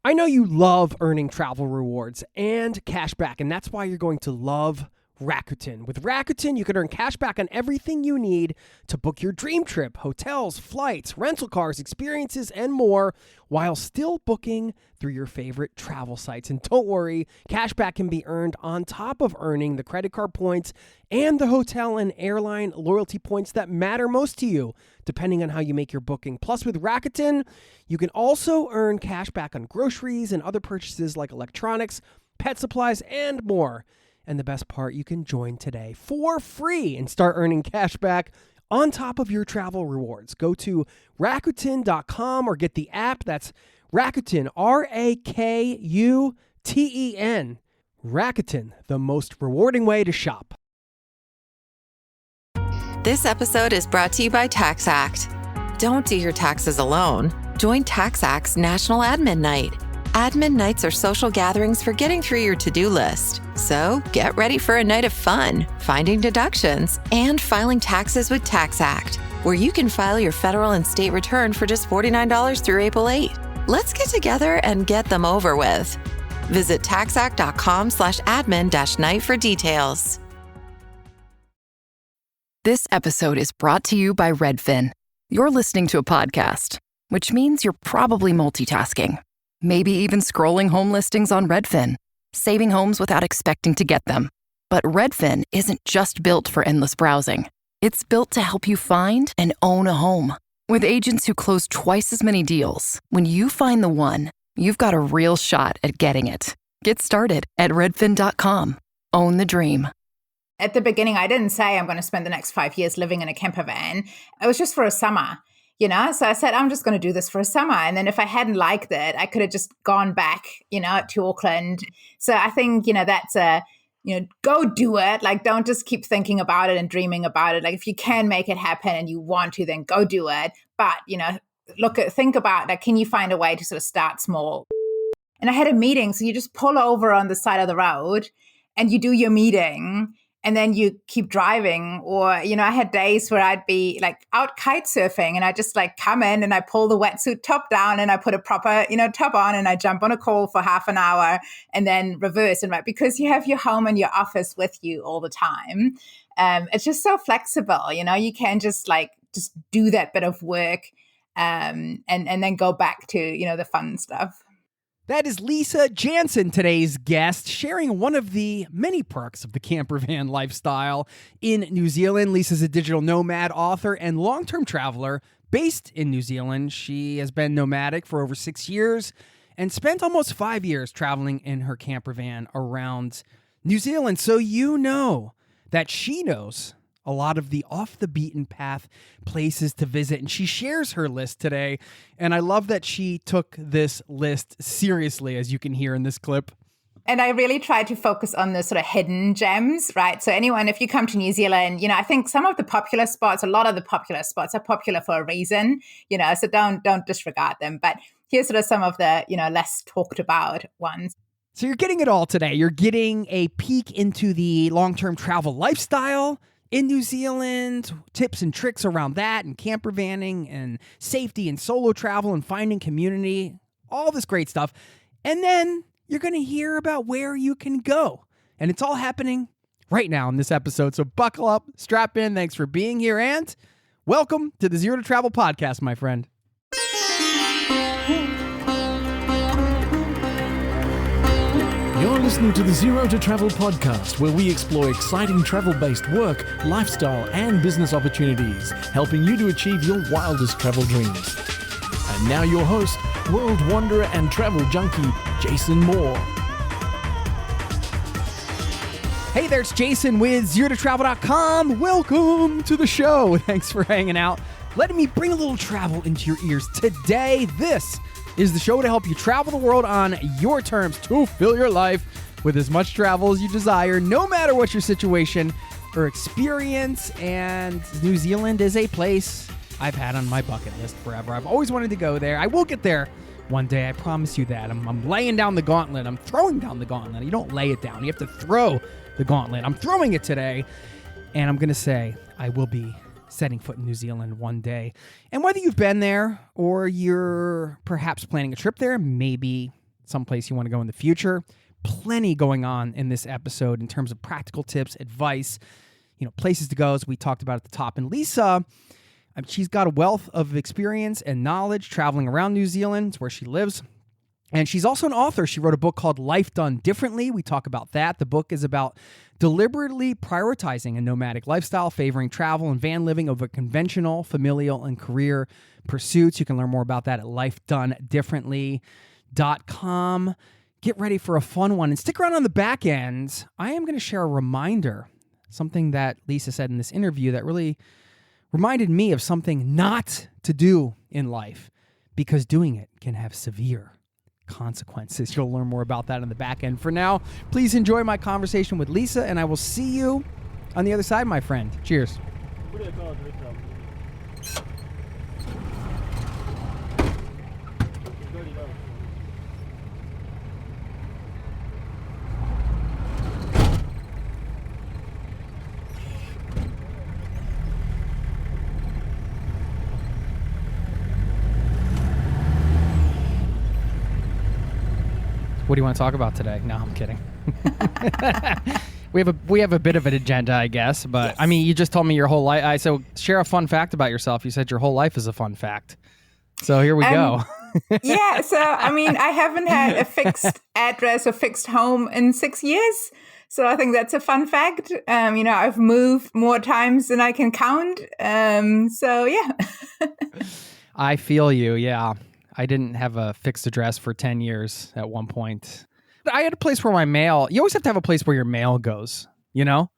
I know you love earning travel rewards and cash back, and that's why you're going to love Rakuten. With Rakuten, you can earn cash back on everything you need to book your dream trip, hotels, flights, rental cars, experiences, and more, while still booking through your favorite travel sites. And don't worry, cash back can be earned on top of earning the credit card points and the hotel and airline loyalty points that matter most to you, depending on how you make your booking. Plus, with Rakuten, you can also earn cash back on groceries and other purchases like electronics, pet supplies, and more. And the best part, you can join today for free and start earning cash back on top of your travel rewards. Go to Rakuten.com or get the app. That's Rakuten, Rakuten. Rakuten, the most rewarding way to shop. This episode is brought to you by TaxAct. Don't do your taxes alone. Join TaxAct's National Admin Night. Admin nights are social gatherings for getting through your to-do list. So get ready for a night of fun, finding deductions, and filing taxes with TaxAct, where you can file your federal and state return for just $49 through April 8. Let's get together and get them over with. Visit taxact.com/admin-night for details. This episode is brought to you by Redfin. You're listening to a podcast, which means you're probably multitasking. Maybe even scrolling home listings on Redfin, saving homes without expecting to get them. But Redfin isn't just built for endless browsing. It's built to help you find and own a home. With agents who close twice as many deals, when you find the one, you've got a real shot at getting it. Get started at redfin.com. Own the dream. At the beginning, I didn't say I'm going to spend the next 5 years living in a camper van. It was just for a summer. So I said, I'm just going to do this for a summer. And then if I hadn't liked it, I could have just gone back, to Auckland. So I think, that's go do it. Like, don't just keep thinking about it and dreaming about it. Like, if you can make it happen and you want to, then go do it. But, think about, like, can you find a way to sort of start small? And I had a meeting. So you just pull over on the side of the road and you do your meeting. And then you keep driving. Or, I had days where I'd be like out kite surfing and I just like come in and I pull the wetsuit top down and I put a proper, top on and I jump on a call for half an hour and then reverse. And because you have your home and your office with you all the time, it's just so flexible. You can just do that bit of work and then go back to, the fun stuff. That is Lisa Jansen, today's guest, sharing one of the many perks of the campervan lifestyle in New Zealand. Lisa's a digital nomad, author, and long-term traveler based in New Zealand. She has been nomadic for over 6 years and spent almost 5 years traveling in her campervan around New Zealand. So you know that she knows a lot of the off-the-beaten-path places to visit, and she shares her list today. And I love that she took this list seriously, as you can hear in this clip. And I really try to focus on the sort of hidden gems, right? So anyone, if you come to New Zealand, I think some of the popular spots, a lot of the popular spots are popular for a reason, so don't disregard them. But here's sort of some of the, less talked about ones. So you're getting it all today. You're getting a peek into the long-term travel lifestyle in New Zealand, tips and tricks around that and campervanning and safety and solo travel and finding community, all this great stuff. And then you're going to hear about where you can go. And it's all happening right now in this episode. So buckle up, strap in. Thanks for being here and welcome to the Zero to Travel podcast, my friend. You're listening to the Zero to Travel podcast, where we explore exciting travel-based work, lifestyle, and business opportunities, helping you to achieve your wildest travel dreams. And now your host, world wanderer and travel junkie, Jason Moore. Hey there, it's Jason with ZeroToTravel.com. Welcome to the show. Thanks for hanging out, letting me bring a little travel into your ears. Today, this is the show to help you travel the world on your terms to fill your life with as much travel as you desire, no matter what your situation or experience. And New Zealand is a place I've had on my bucket list forever. I've always wanted to go there. I will get there one day, I promise you that. I'm laying down the gauntlet. I'm throwing down the gauntlet. You don't lay it down. You have to throw the gauntlet. I'm throwing it today. And I'm going to say I will be setting foot in New Zealand one day. And whether you've been there or you're perhaps planning a trip there, maybe someplace you want to go in the future. Plenty going on in this episode in terms of practical tips, advice, places to go, as we talked about at the top. And Lisa, she's got a wealth of experience and knowledge traveling around New Zealand. It's where she lives. And she's also an author. She wrote a book called Life Done Differently. We talk about that. The book is about deliberately prioritizing a nomadic lifestyle, favoring travel and van living over conventional, familial, and career pursuits. You can learn more about that at lifedonedifferently.com. Get ready for a fun one. And stick around on the back end. I am going to share a reminder, something that Lisa said in this interview that really reminded me of something not to do in life, because doing it can have severe consequences. You'll learn more about that on the back end. For now, please enjoy my conversation with Lisa, and I will see you on the other side, my friend. Cheers. What do you want to talk about today? No, I'm kidding. We have a bit of an agenda, I guess. But yes. I mean, you just told me your whole life. So share a fun fact about yourself. You said your whole life is a fun fact. So here we go. Yeah. So I mean, I haven't had a fixed address or fixed home in 6 years. So I think that's a fun fact. I've moved more times than I can count. So yeah. I feel you. Yeah. I didn't have a fixed address for 10 years at one point. I had a place where my mail, you always have to have a place where your mail goes, There's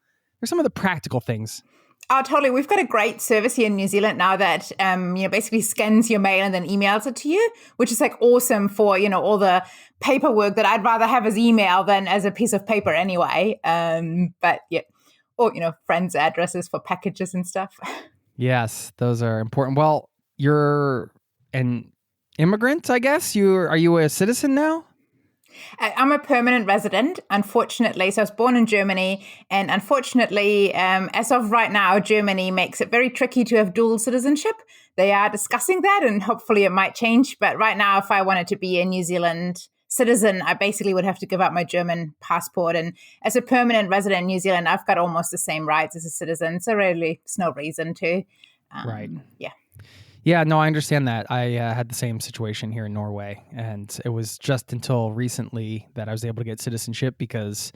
some of the practical things. Oh, totally. We've got a great service here in New Zealand now that, basically scans your mail and then emails it to you, which is like awesome for, all the paperwork that I'd rather have as email than as a piece of paper anyway. But yeah, or, friends' addresses for packages and stuff. Yes, those are important. Well, you're an immigrant, I guess. Are you a citizen now? I'm a permanent resident, unfortunately. So I was born in Germany, and unfortunately, as of right now, Germany makes it very tricky to have dual citizenship. They are discussing that, and hopefully it might change. But right now, if I wanted to be a New Zealand citizen, I basically would have to give up my German passport. And as a permanent resident in New Zealand, I've got almost the same rights as a citizen. So really, there's no reason to. Right. Yeah. Yeah, no, I understand that. I had the same situation here in Norway, and it was just until recently that I was able to get citizenship because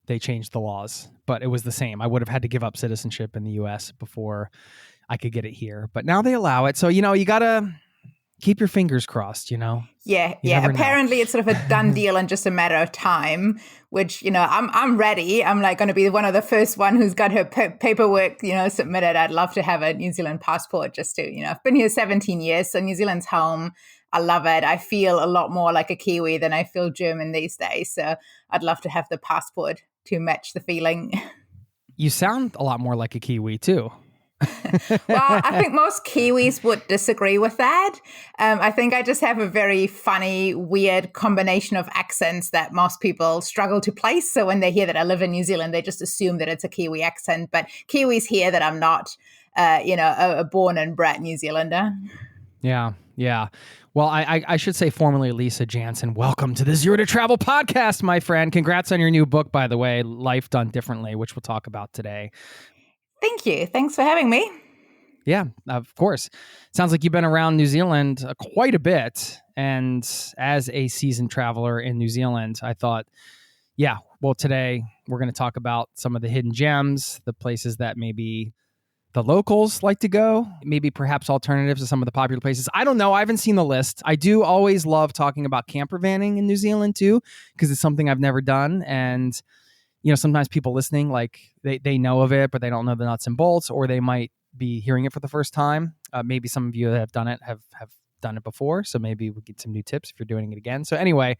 they changed the laws. But it was the same. I would have had to give up citizenship in the U.S. before I could get it here. But now they allow it. So, you got to keep your fingers crossed, Yeah. Apparently it's sort of a done deal in just a matter of time, which, I'm ready. I'm like going to be one of the first one who's got her paperwork, submitted. I'd love to have a New Zealand passport just to, I've been here 17 years. So New Zealand's home. I love it. I feel a lot more like a Kiwi than I feel German these days. So I'd love to have the passport to match the feeling. You sound a lot more like a Kiwi too. Well, I think most Kiwis would disagree with that. I think I just have a very funny, weird combination of accents that most people struggle to place. So when they hear that I live in New Zealand, they just assume that it's a Kiwi accent. But Kiwis hear that I'm not, a born and bred New Zealander. Yeah. Well, I should say formally, Lisa Jansen, welcome to the Zero to Travel podcast, my friend. Congrats on your new book, by the way, Life Done Differently, which we'll talk about today. Thank you. Thanks for having me. Yeah, of course. Sounds like you've been around New Zealand quite a bit. And as a seasoned traveler in New Zealand, I thought, today we're going to talk about some of the hidden gems, the places that maybe the locals like to go, maybe perhaps alternatives to some of the popular places. I don't know. I haven't seen the list. I do always love talking about campervanning in New Zealand too, because it's something I've never done. And sometimes people listening, like they know of it, but they don't know the nuts and bolts, or they might be hearing it for the first time. Maybe some of you that have done it have done it before. So maybe we'll get some new tips if you're doing it again. So anyway,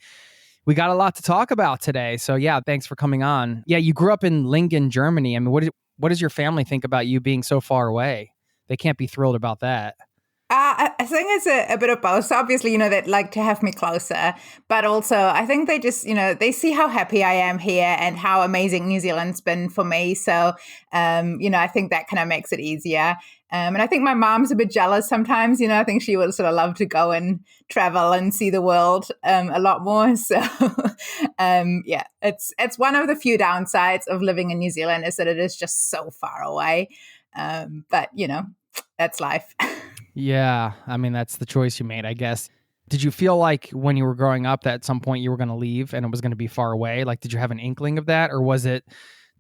we got a lot to talk about today. So yeah, thanks for coming on. Yeah, you grew up in Lingen, Germany. I mean, what does your family think about you being so far away? They can't be thrilled about that. I think it's a bit of both. So obviously, they'd like to have me closer, but also I think they just, they see how happy I am here and how amazing New Zealand's been for me. So, I think that kind of makes it easier. And I think my mom's a bit jealous sometimes, I think she would sort of love to go and travel and see the world a lot more. So, it's one of the few downsides of living in New Zealand is that it is just so far away. But, that's life. Yeah, I mean, that's the choice you made, I guess. Did you feel like when you were growing up that at some point you were going to leave and it was going to be far away? Like, did you have an inkling of that, or did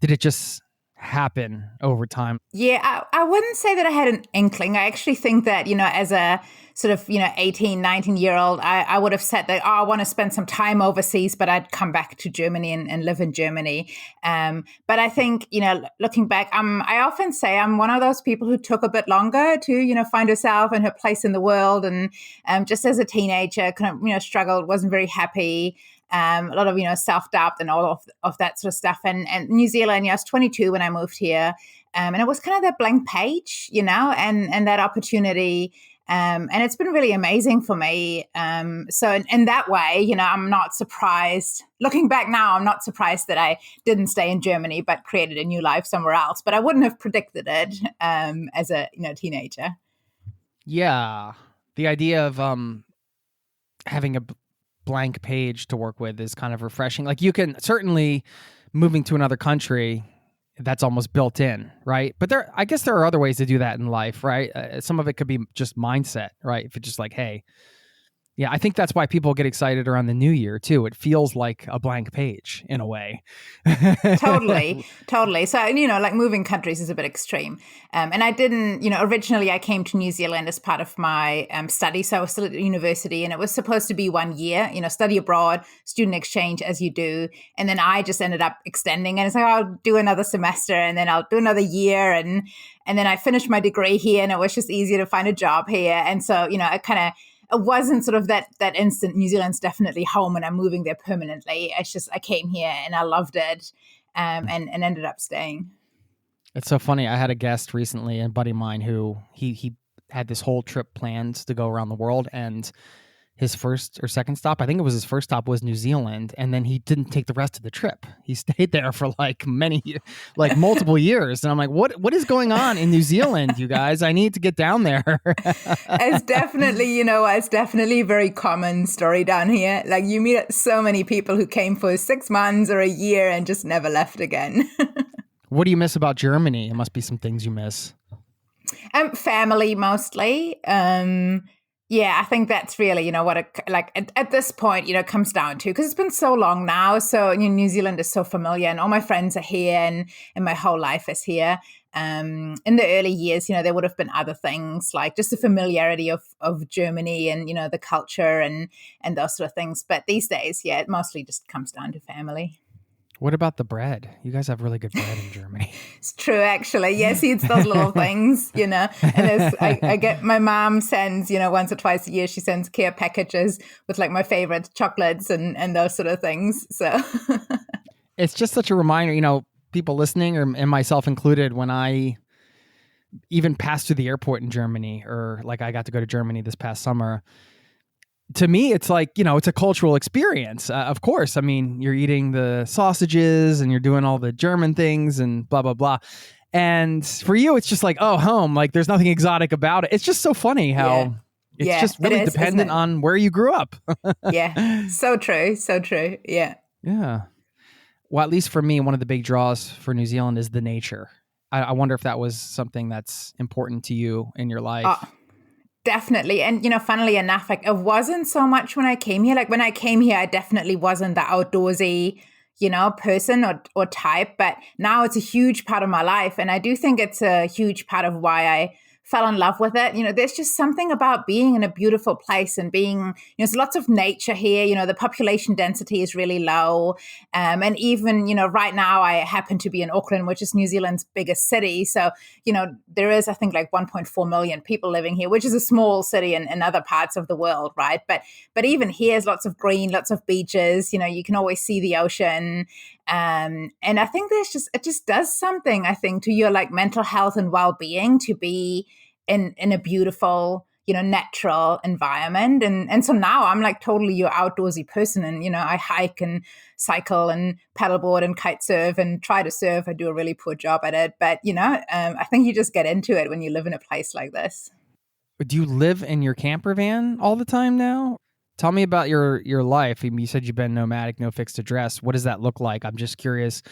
it just happen over time? Yeah, I wouldn't say that I had an inkling. I actually think that, as a sort of, 18, 19-year-old, I would have said that, I want to spend some time overseas, but I'd come back to Germany and live in Germany. But I think, looking back, I often say I'm one of those people who took a bit longer to, find herself and her place in the world. And just as a teenager, kind of, struggled, wasn't very happy. A lot of, self-doubt and all of that sort of stuff. And New Zealand, I was 22 when I moved here. And it was kind of that blank page, and that opportunity. And it's been really amazing for me. So in that way, I'm not surprised. Looking back now, I'm not surprised that I didn't stay in Germany, but created a new life somewhere else. But I wouldn't have predicted it as a teenager. Yeah. The idea of having a blank page to work with is kind of refreshing. Like, you can certainly, moving to another country, that's almost built in, right? But I guess there are other ways to do that in life, right? Some of it could be just mindset, right? If it's just like, hey, yeah, I think that's why people get excited around the new year too. It feels like a blank page in a way. Totally. So, like moving countries is a bit extreme. And I didn't, originally I came to New Zealand as part of my study. So I was still at university and it was supposed to be 1 year, study abroad, student exchange as you do. And then I just ended up extending and it's like, I'll do another semester and then I'll do another year. And then I finished my degree here and it was just easier to find a job here. And so, it wasn't sort of that instant. New Zealand's definitely home and I'm moving there permanently. It's just I came here and I loved it and ended up staying. It's so funny. I had a guest recently, a buddy of mine, who he had this whole trip planned to go around the world, and his first or second stop, I think it was his first stop, was New Zealand, and then he didn't take the rest of the trip. He stayed there for multiple years, and I'm like, what is going on in New Zealand, you guys? I need to get down there. It's definitely, it's definitely a very common story down here. Like, you meet so many people who came for 6 months or a year and just never left again. What do you miss about Germany? It must be some things you miss. Family mostly. Yeah, I think that's really, what at this point, comes down to, because it's been so long now. So New Zealand is so familiar and all my friends are here and my whole life is here. In the early years, there would have been other things like just the familiarity of Germany and, the culture and those sort of things. But these days, yeah, it mostly just comes down to family. What about the bread? You guys have really good bread in Germany. It's true, actually. Yes, it's those little things, And I get, my mom sends, once or twice a year, she sends care packages with like my favorite chocolates and those sort of things. So it's just such a reminder, people listening and myself included, when I even passed through the airport in Germany, or like I got to go to Germany this past summer. To me, it's like, it's a cultural experience. Of course, I mean, you're eating the sausages and you're doing all the German things and blah, blah, blah. And for you, it's just like, oh, home. Like, there's nothing exotic about it. It's just so funny how it's just really dependent on where you grew up. Yeah, so true. So true. Yeah. Yeah. Well, at least for me, one of the big draws for New Zealand is the nature. I wonder if that was something that's important to you in your life. Definitely. And, funnily enough, like, it wasn't so much when I came here. Like, when I came here, I definitely wasn't the outdoorsy, person or type. But now it's a huge part of my life. And I do think it's a huge part of why I fell in love with it. There's just something about being in a beautiful place and being, there's lots of nature here. The population density is really low. And even, right now I happen to be in Auckland, which is New Zealand's biggest city. So, there is, I think, like 1.4 million people living here, which is a small city in other parts of the world, right? But even here, there's lots of green, lots of beaches. You can always see the ocean. And I think it just does something, I think, to your like mental health and well-being to be in a beautiful, natural environment. And so now I'm like totally your outdoorsy person. And, I hike and cycle and paddleboard and kite surf and try to surf. I do a really poor job at it. But, I think you just get into it when you live in a place like this. Do you live in your camper van all the time now? Tell me about your life. I mean, you said you've been nomadic, no fixed address. What does that look like? I'm just curious.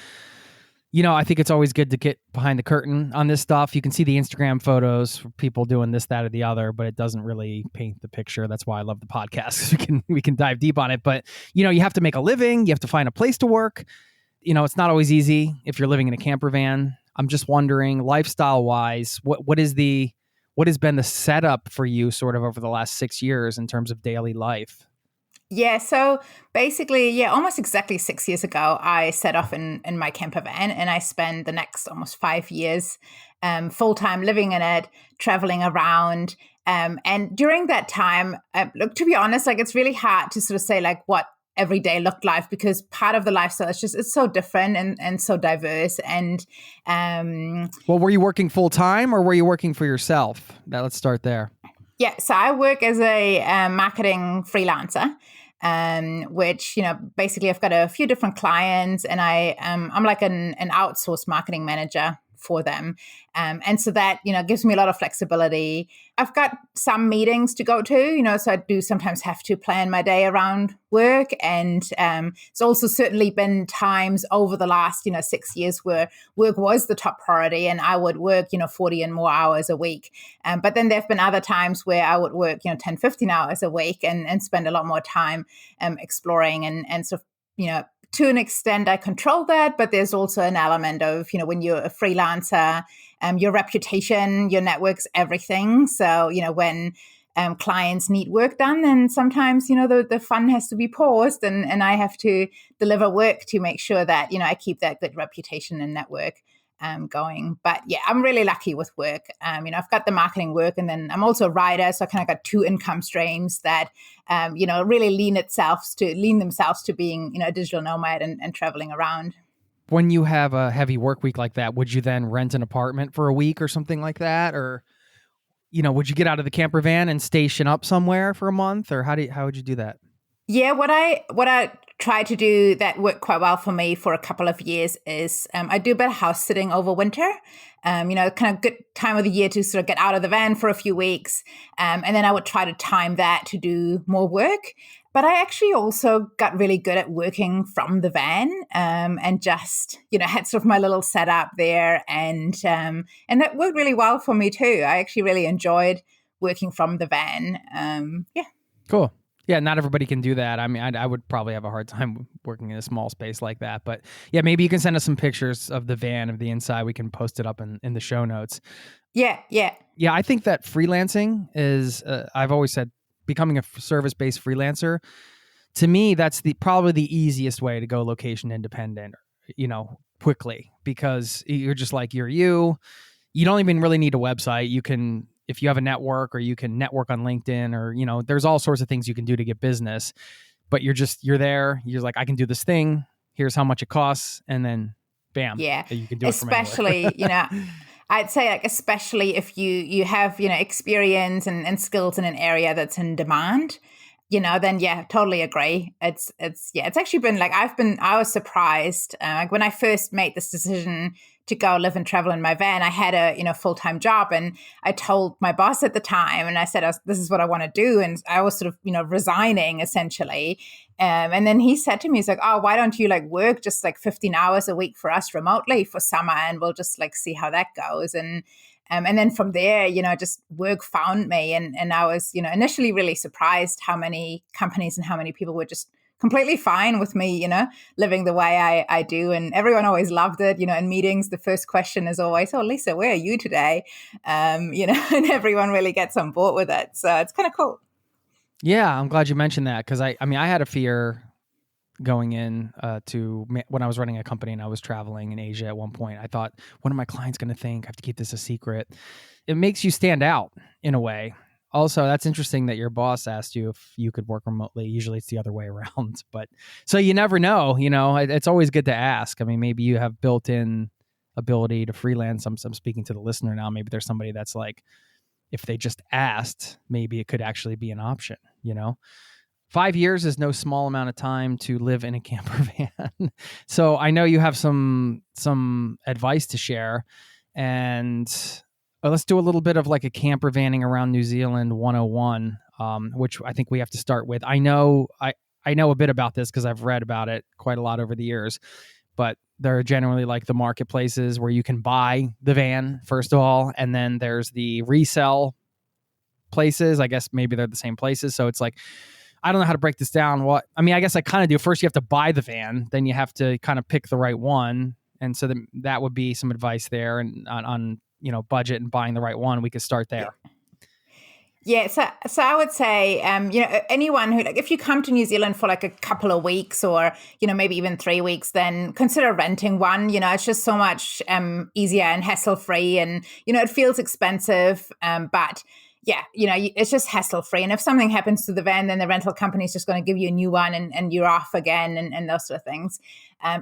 I think it's always good to get behind the curtain on this stuff. You can see the Instagram photos for people doing this, that, or the other, but it doesn't really paint the picture. That's why I love the podcast. We can dive deep on it. But, you have to make a living. You have to find a place to work. It's not always easy if you're living in a camper van. I'm just wondering, lifestyle-wise, what has been the setup for you sort of over the last 6 years in terms of daily life? Yeah, so basically, almost exactly 6 years ago, I set off in my camper van, and I spent the next almost 5 years full-time living in it, traveling around. And during that time, look, to be honest, like it's really hard to sort of say like what every day looked like, because part of the lifestyle it's so different and so diverse. And well, were you working full-time or were you working for yourself? Let's start there. Yeah, so I work as a marketing freelancer, which, basically I've got a few different clients, and I'm like an outsourced marketing manager for them. And so that, gives me a lot of flexibility. I've got some meetings to go to, so I do sometimes have to plan my day around work. And it's also certainly been times over the last, 6 years where work was the top priority, and I would work, 40 and more hours a week. But then there've been other times where I would work, 10, 15 hours a week and spend a lot more time exploring and sort of, to an extent, I control that, but there's also an element of, when you're a freelancer, your reputation, your network's everything. So, when clients need work done, then sometimes, the fun has to be paused, and I have to deliver work to make sure that, I keep that good reputation and network going. But yeah, I'm really lucky with work. I've got the marketing work, and then I'm also a writer. So I kind of got two income streams that, really lean themselves to being, a digital nomad and traveling around. When you have a heavy work week like that, would you then rent an apartment for a week or something like that? Or, would you get out of the camper van and station up somewhere for a month, or how would you do that? Yeah, what I try to do that worked quite well for me for a couple of years is I do a bit of house sitting over winter. Kind of good time of the year to sort of get out of the van for a few weeks. And then I would try to time that to do more work. But I actually also got really good at working from the van and just, had sort of my little setup there. And that worked really well for me too. I actually really enjoyed working from the van. Yeah. Cool. Yeah, not everybody can do that. I mean, I would probably have a hard time working in a small space like that. But yeah, maybe you can send us some pictures of the van, of the inside. We can post it up in the show notes. Yeah. Yeah, I think that freelancing is, I've always said, becoming a service-based freelancer, to me, that's probably the easiest way to go location independent, quickly, because you're just like, you're you. You don't even really need a website. You can, if you have a network, or you can network on LinkedIn, or, there's all sorts of things you can do to get business, but you're there. You're like, I can do this thing. Here's how much it costs. And then bam. Yeah. You can do it from especially, I'd say like, especially if you have, experience and skills in an area that's in demand, then yeah, totally agree. It's actually been like, I was surprised. Like when I first made this decision to go live and travel in my van, I had a, full-time job, and I told my boss at the time, and I said, this is what I want to do. And I was sort of, resigning essentially. And then he said to me, he's like, oh, why don't you like work just like 15 hours a week for us remotely for summer, and we'll just like see how that goes. And then from there, just work found me. And I was, initially really surprised how many companies and how many people were just completely fine with me, living the way I do. And everyone always loved it. In meetings, the first question is always, oh, Lisa, where are you today? And everyone really gets on board with it. So it's kind of cool. Yeah, I'm glad you mentioned that, because I had a fear going in when I was running a company and I was traveling in Asia at one point. I thought, what are my clients going to think? I have to keep this a secret. It makes you stand out in a way. Also, that's interesting that your boss asked you if you could work remotely. Usually it's the other way around. But so you never know, it's always good to ask. I mean, maybe you have built-in ability to freelance. I'm speaking to the listener now. Maybe there's somebody that's like, if they just asked, maybe it could actually be an option, 5 years is no small amount of time to live in a camper van. So I know you have some advice to share, and let's do a little bit of like a camper vanning around New Zealand 101, which I think we have to start with. I know a bit about this because I've read about it quite a lot over the years, but there are generally like the marketplaces where you can buy the van, first of all, and then there's the resell places. I guess maybe they're the same places. So it's like, I don't know how to break this down. I guess I kind of do. First, you have to buy the van, then you have to kind of pick the right one. And so that would be some advice there, and on budget and buying the right one. We could start there. Yeah, so I would say, anyone who, like, if you come to New Zealand for like a couple of weeks or, maybe even 3 weeks, then consider renting one. It's just so much easier and hassle-free, and, it feels expensive, but yeah, it's just hassle-free. And if something happens to the van, then the rental company is just going to give you a new one and you're off again and those sort of things.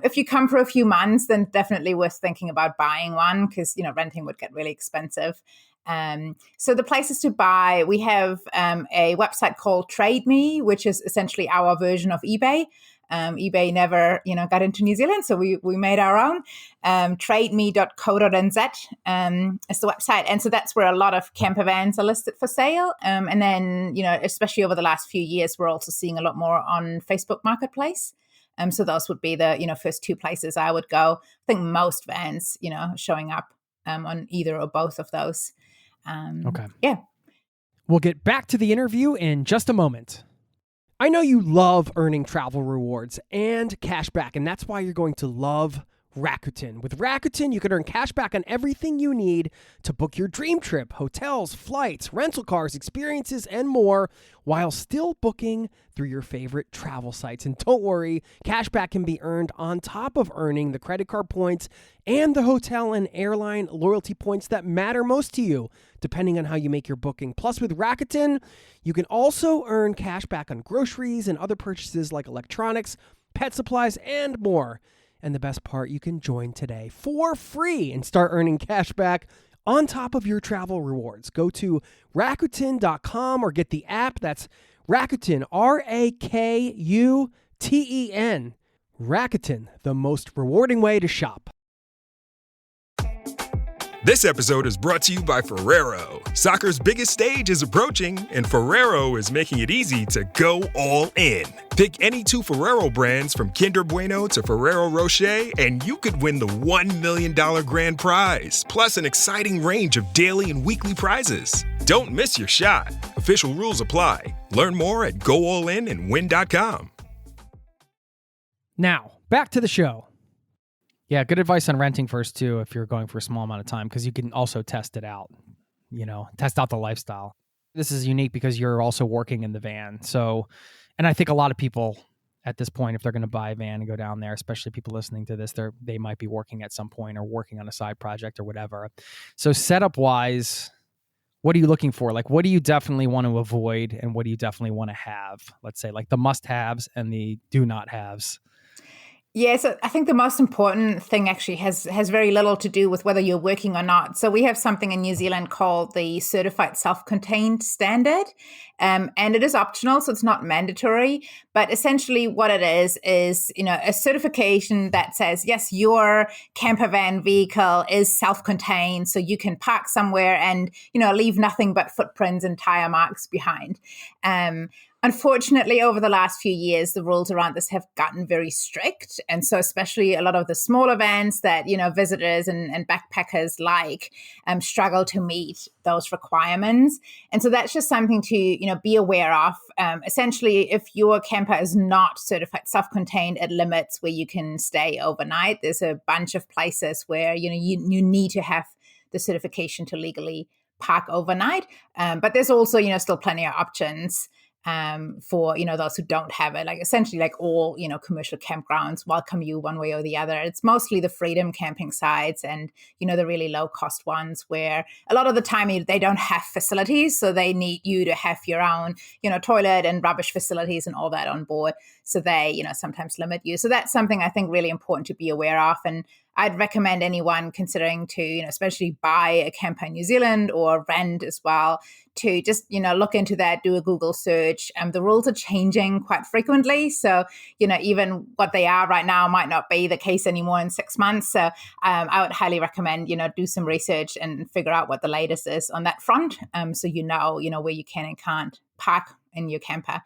If you come for a few months, then definitely worth thinking about buying one because, renting would get really expensive. So the places to buy, we have a website called Trade Me, which is essentially our version of eBay. eBay never, got into New Zealand, so we made our own. Trademe.co.nz is the website, and so that's where a lot of camper vans are listed for sale. And then, especially over the last few years, we're also seeing a lot more on Facebook Marketplace. So those would be the first two places I would go. I think most vans, showing up on either or both of those. Okay. Yeah. We'll get back to the interview in just a moment. I know you love earning travel rewards and cash back, and that's why you're going to love Rakuten. With Rakuten, you can earn cash back on everything you need to book your dream trip, hotels, flights, rental cars, experiences, and more, while still booking through your favorite travel sites. And don't worry, cash back can be earned on top of earning the credit card points and the hotel and airline loyalty points that matter most to you, depending on how you make your booking. Plus, with Rakuten, you can also earn cash back on groceries and other purchases like electronics, pet supplies, and more. And the best part, you can join today for free and start earning cash back on top of your travel rewards. Go to Rakuten.com or get the app. That's Rakuten, Rakuten. Rakuten, the most rewarding way to shop. This episode is brought to you by Ferrero. Soccer's biggest stage is approaching, and Ferrero is making it easy to go all in. Pick any two Ferrero brands from Kinder Bueno to Ferrero Rocher, and you could win the $1 million grand prize, plus an exciting range of daily and weekly prizes. Don't miss your shot. Official rules apply. Learn more at goallinandwin.com. Now, back to the show. Yeah, good advice on renting first, too, if you're going for a small amount of time, because you can also test it out, test out the lifestyle. This is unique because you're also working in the van. So, and I think a lot of people at this point, if they're going to buy a van and go down there, especially people listening to this, they might be working at some point or working on a side project or whatever. So setup-wise, what are you looking for? Like, what do you definitely want to avoid and what do you definitely want to have? Let's say like the must-haves and the do-not-haves. Yeah, so I think the most important thing actually has very little to do with whether you're working or not. So we have something in New Zealand called the Certified Self-Contained Standard, and it is optional, so it's not mandatory. But essentially what it is a certification that says, yes, your camper van vehicle is self-contained, so you can park somewhere and, leave nothing but footprints and tire marks behind. Unfortunately, over the last few years, the rules around this have gotten very strict. And so especially a lot of the smaller vans that, visitors and backpackers struggle to meet those requirements. And so that's just something to, be aware of. Essentially, if your camper is not certified self-contained, it limits where you can stay overnight. There's a bunch of places where, you need to have the certification to legally park overnight. But there's also, still plenty of options for, those who don't have it. Like essentially like all, commercial campgrounds welcome you one way or the other. It's mostly the freedom camping sites and, the really low cost ones where a lot of the time they don't have facilities. So they need you to have your own, toilet and rubbish facilities and all that on board. So they, sometimes limit you. So that's something I think really important to be aware of. And I'd recommend anyone considering to, especially buy a camper in New Zealand or rent as well, to just, look into that, do a Google search. The rules are changing quite frequently. So, even what they are right now might not be the case anymore in 6 months. So I would highly recommend, do some research and figure out what the latest is on that front. So, where you can and can't park in your camper.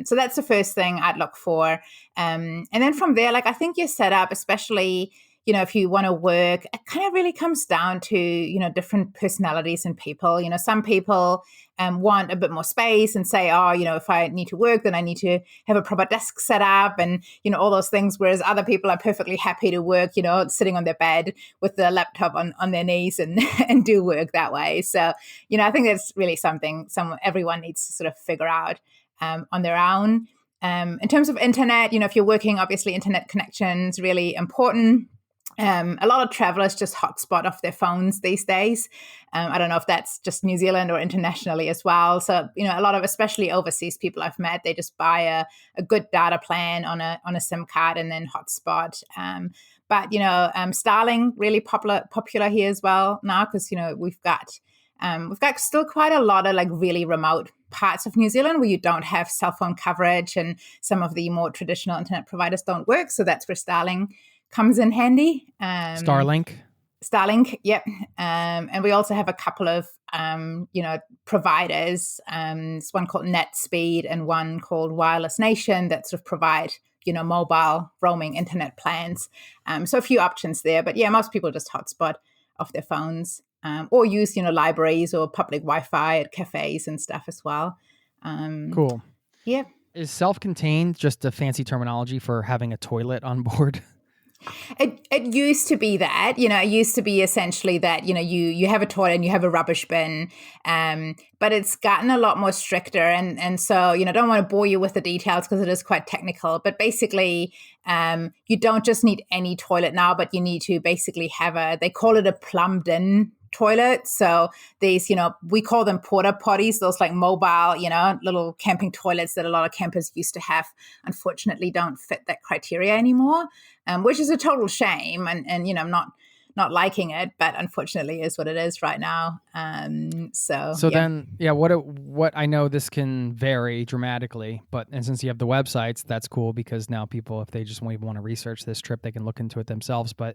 So that's the first thing I'd look for. And then from there, I think your setup, especially, if you want to work, it kind of really comes down to, different personalities and people. Some people want a bit more space and say, if I need to work, then I need to have a proper desk set up and, all those things. Whereas other people are perfectly happy to work, sitting on their bed with their laptop on their knees and, and do work that way. So, I think that's really something everyone needs to sort of figure out on their own. In terms of internet, if you're working, obviously internet connection's really important. A lot of travelers just hotspot off their phones these days. I don't know if that's just New Zealand or internationally as well. So, a lot of, especially overseas people I've met, they just buy a good data plan on a SIM card and then hotspot. But Starlink really popular here as well now because, we've got still quite a lot of really really parts of New Zealand where you don't have cell phone coverage and some of the more traditional internet providers don't work. So that's where Starlink comes in handy. Starlink, yep. And we also have a couple of, providers. There's one called NetSpeed and one called Wireless Nation that sort of provide, mobile roaming internet plans. So a few options there. But yeah, most people just hotspot off their phones or use, libraries or public Wi-Fi at cafes and stuff as well. Cool. Yeah. Is self-contained just a fancy terminology for having a toilet on board? It used to be that, it used to be essentially that, you have a toilet and you have a rubbish bin, but it's gotten a lot more stricter. And so, I don't want to bore you with the details because it is quite technical, but basically, you don't just need any toilet now, but you need to basically have they call it a plumbed in toilet. So these, we call them porta potties, those mobile, little camping toilets that a lot of campers used to have, unfortunately don't fit that criteria anymore, which is a total shame. And I'm not liking it, but unfortunately is what it is right now. So yeah. Then, yeah, what I know this can vary dramatically, and since you have the websites, that's cool because now people, if they just want to research this trip, they can look into it themselves. But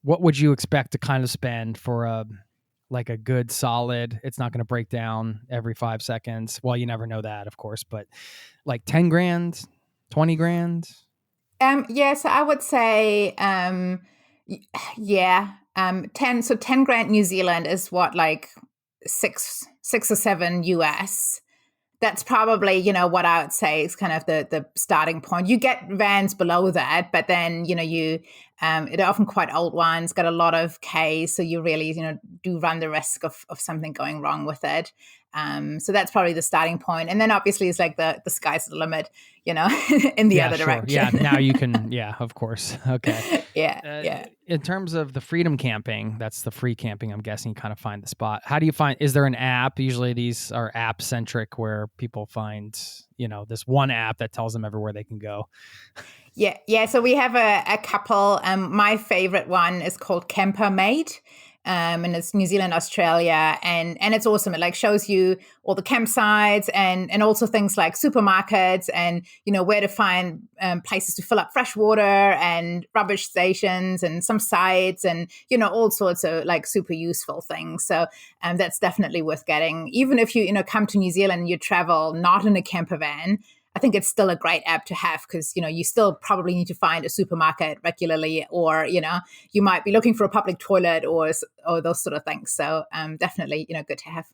what would you expect to kind of spend for a good solid, it's not going to break down every 5 seconds. Well, you never know that, of course, but 10 grand, 20 grand. So I would say, 10 grand New Zealand is what, six or seven US. That's probably, what I would say is kind of the starting point. You get vans below that, but then, they're often quite old ones, got a lot of Ks. So you really, do run the risk of something going wrong with it. So that's probably the starting point. And then obviously it's the sky's the limit, in the other direction. Yeah, now you can, of course. Okay. Yeah. In terms of the freedom camping, that's the free camping, I'm guessing you kind of find the spot. How do you is there an app? Usually these are app centric where people find, this one app that tells them everywhere they can go. Yeah. So we have a couple. My favorite one is called Campervan. And it's New Zealand, Australia, and it's awesome. It shows you all the campsites and also things like supermarkets and where to find places to fill up fresh water and rubbish stations and some sites and all sorts of super useful things. So that's definitely worth getting. Even if you come to New Zealand and you travel not in a camper van, I think it's still a great app to have because, you still probably need to find a supermarket regularly or, you might be looking for a public toilet or those sort of things. So definitely, good to have.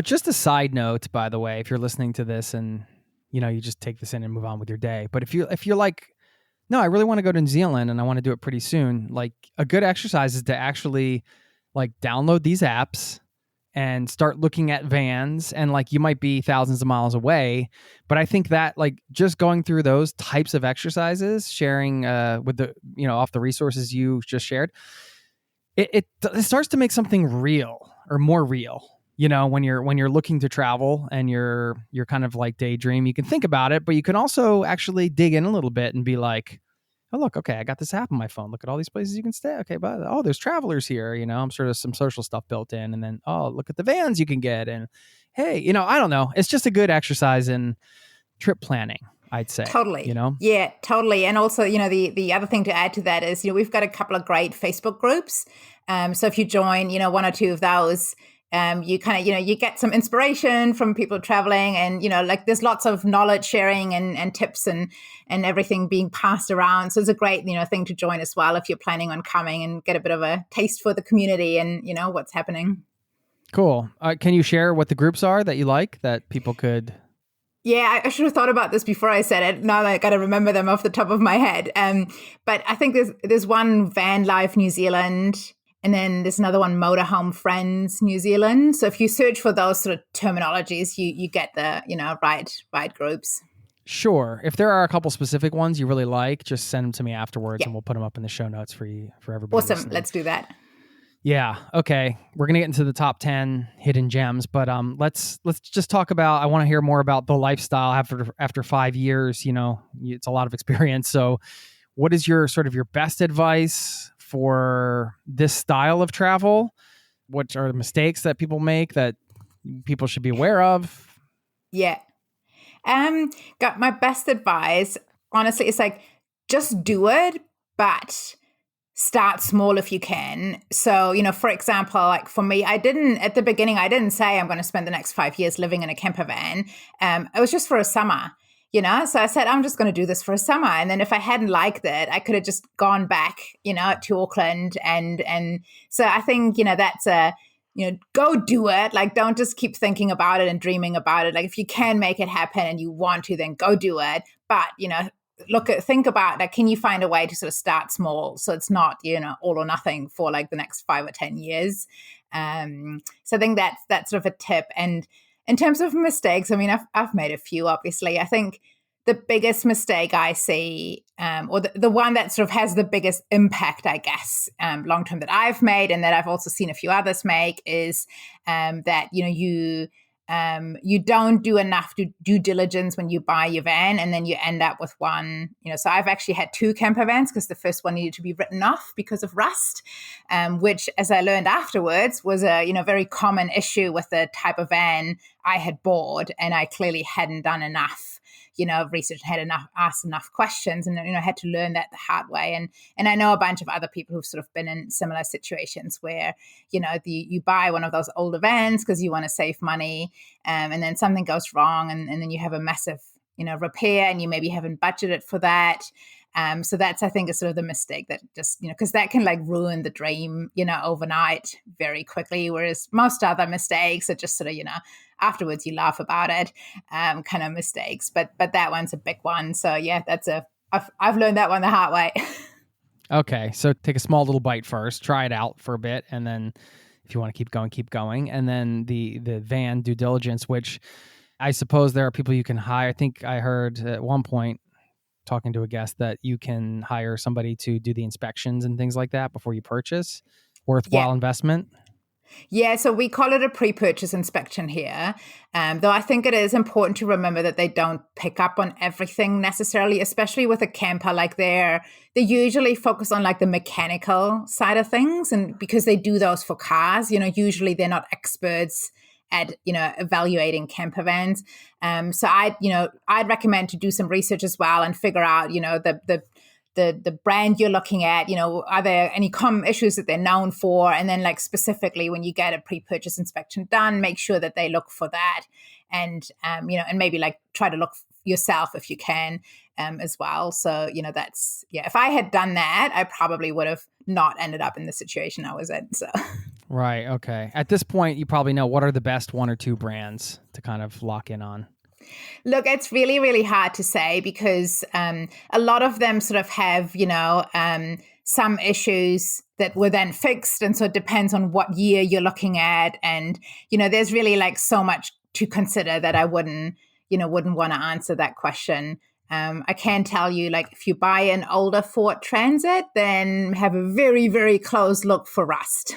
Just a side note, by the way, if you're listening to this and, you just take this in and move on with your day. But if you're like, no, I really want to go to New Zealand and I want to do it pretty soon. A good exercise is to actually download these apps and start looking at vans and you might be thousands of miles away. But I think that just going through those types of exercises, sharing with the, off the resources you just shared, it starts to make something real or more real. When you're looking to travel and you're kind of daydream, you can think about it, but you can also actually dig in a little bit and be like, oh, look, okay, I got this app on my phone. Look at all these places you can stay. Okay, but there's travelers here. I'm sure there's some social stuff built in. And then, look at the vans you can get. And hey, I don't know. It's just a good exercise in trip planning, I'd say. Totally. Yeah, totally. And also, the other thing to add to that is, we've got a couple of great Facebook groups. So if you join, one or two of those, you kind of, you get some inspiration from people traveling, and, there's lots of knowledge sharing and tips and everything being passed around. So it's a great, thing to join as well if you're planning on coming and get a bit of a taste for the community and, what's happening. Cool. Can you share what the groups are that you like that people could... Yeah, I should have thought about this before I said it. Now I got to remember them off the top of my head. But I think there's one Vanlife New Zealand, and then there's another one Motorhome Friends New Zealand. So if you search for those sort of terminologies, you get the right groups. Sure. If there are a couple specific ones you really like, just send them to me afterwards, and we'll put them up in the show notes for everybody. Awesome. Listening. Let's do that. Yeah. Okay. We're gonna get into the top 10 hidden gems, but let's just talk about. I want to hear more about the lifestyle after 5 years. It's a lot of experience. So, what is your best advice for this style of travel? What are the mistakes that people make that people should be aware of? Yeah. Got my best advice. Honestly, it's like just do it, but start small if you can. So, for example, like for me, at the beginning, I didn't say I'm going to spend the next 5 years living in a camper van. It was just for a summer, so I said, I'm just going to do this for a summer. And then if I hadn't liked it, I could have just gone back, to Auckland. And so I think, that's go do it. Like, don't just keep thinking about it and dreaming about it. Like, if you can make it happen and you want to, then go do it. But, think about, like, can you find a way to sort of start small so it's not, all or nothing for like the next 5 or 10 years. So I think that's sort of a tip. And in terms of mistakes, I mean, I've made a few, obviously. I think the biggest mistake I see, or the one that sort of has the biggest impact, I guess, long-term that I've made and that I've also seen a few others make is that, you don't do enough due diligence when you buy your van, and then you end up with one. So I've actually had 2 camper vans because the first one needed to be written off because of rust, which, as I learned afterwards, was a very common issue with the type of van I had bought, and I clearly hadn't done enough research, asked enough questions, and had to learn that the hard way. And I know a bunch of other people who've sort of been in similar situations where you buy one of those older vans because you want to save money, and then something goes wrong, and then you have a massive repair, and you maybe haven't budgeted for that. So that's, I think, is sort of the mistake that just, because that can like ruin the dream, overnight very quickly. Whereas most other mistakes are just sort of, afterwards you laugh about it, kind of mistakes. But that one's a big one. So yeah, I've learned that one the hard way. Okay. So take a small little bite first, try it out for a bit. And then if you want to keep going. And then the van due diligence, which I suppose there are people you can hire. I think I heard at one point, talking to a guest, that you can hire somebody to do the inspections and things like that before you purchase. Worthwhile investment. Yeah, so we call it a pre-purchase inspection here, though I think it is important to remember that they don't pick up on everything necessarily, especially with a camper. Like they usually focus on like the mechanical side of things, and because they do those for cars, usually they're not experts at evaluating camper vans. So I'd recommend to do some research as well and figure out the brand you're looking at, are there any common issues that they're known for? And then like specifically when you get a pre-purchase inspection done, make sure that they look for that. And, and maybe like try to look yourself if you can as well. So, if I had done that, I probably would have not ended up in the situation I was in. So. Right. Okay. At this point, you probably know what are the best 1 or 2 brands to kind of lock in on. Look, it's really, really hard to say because a lot of them sort of have, some issues that were then fixed. And so it depends on what year you're looking at. And, there's really like so much to consider that I wouldn't want to answer that question. I can tell you, like, if you buy an older Ford Transit, then have a very, very close look for rust.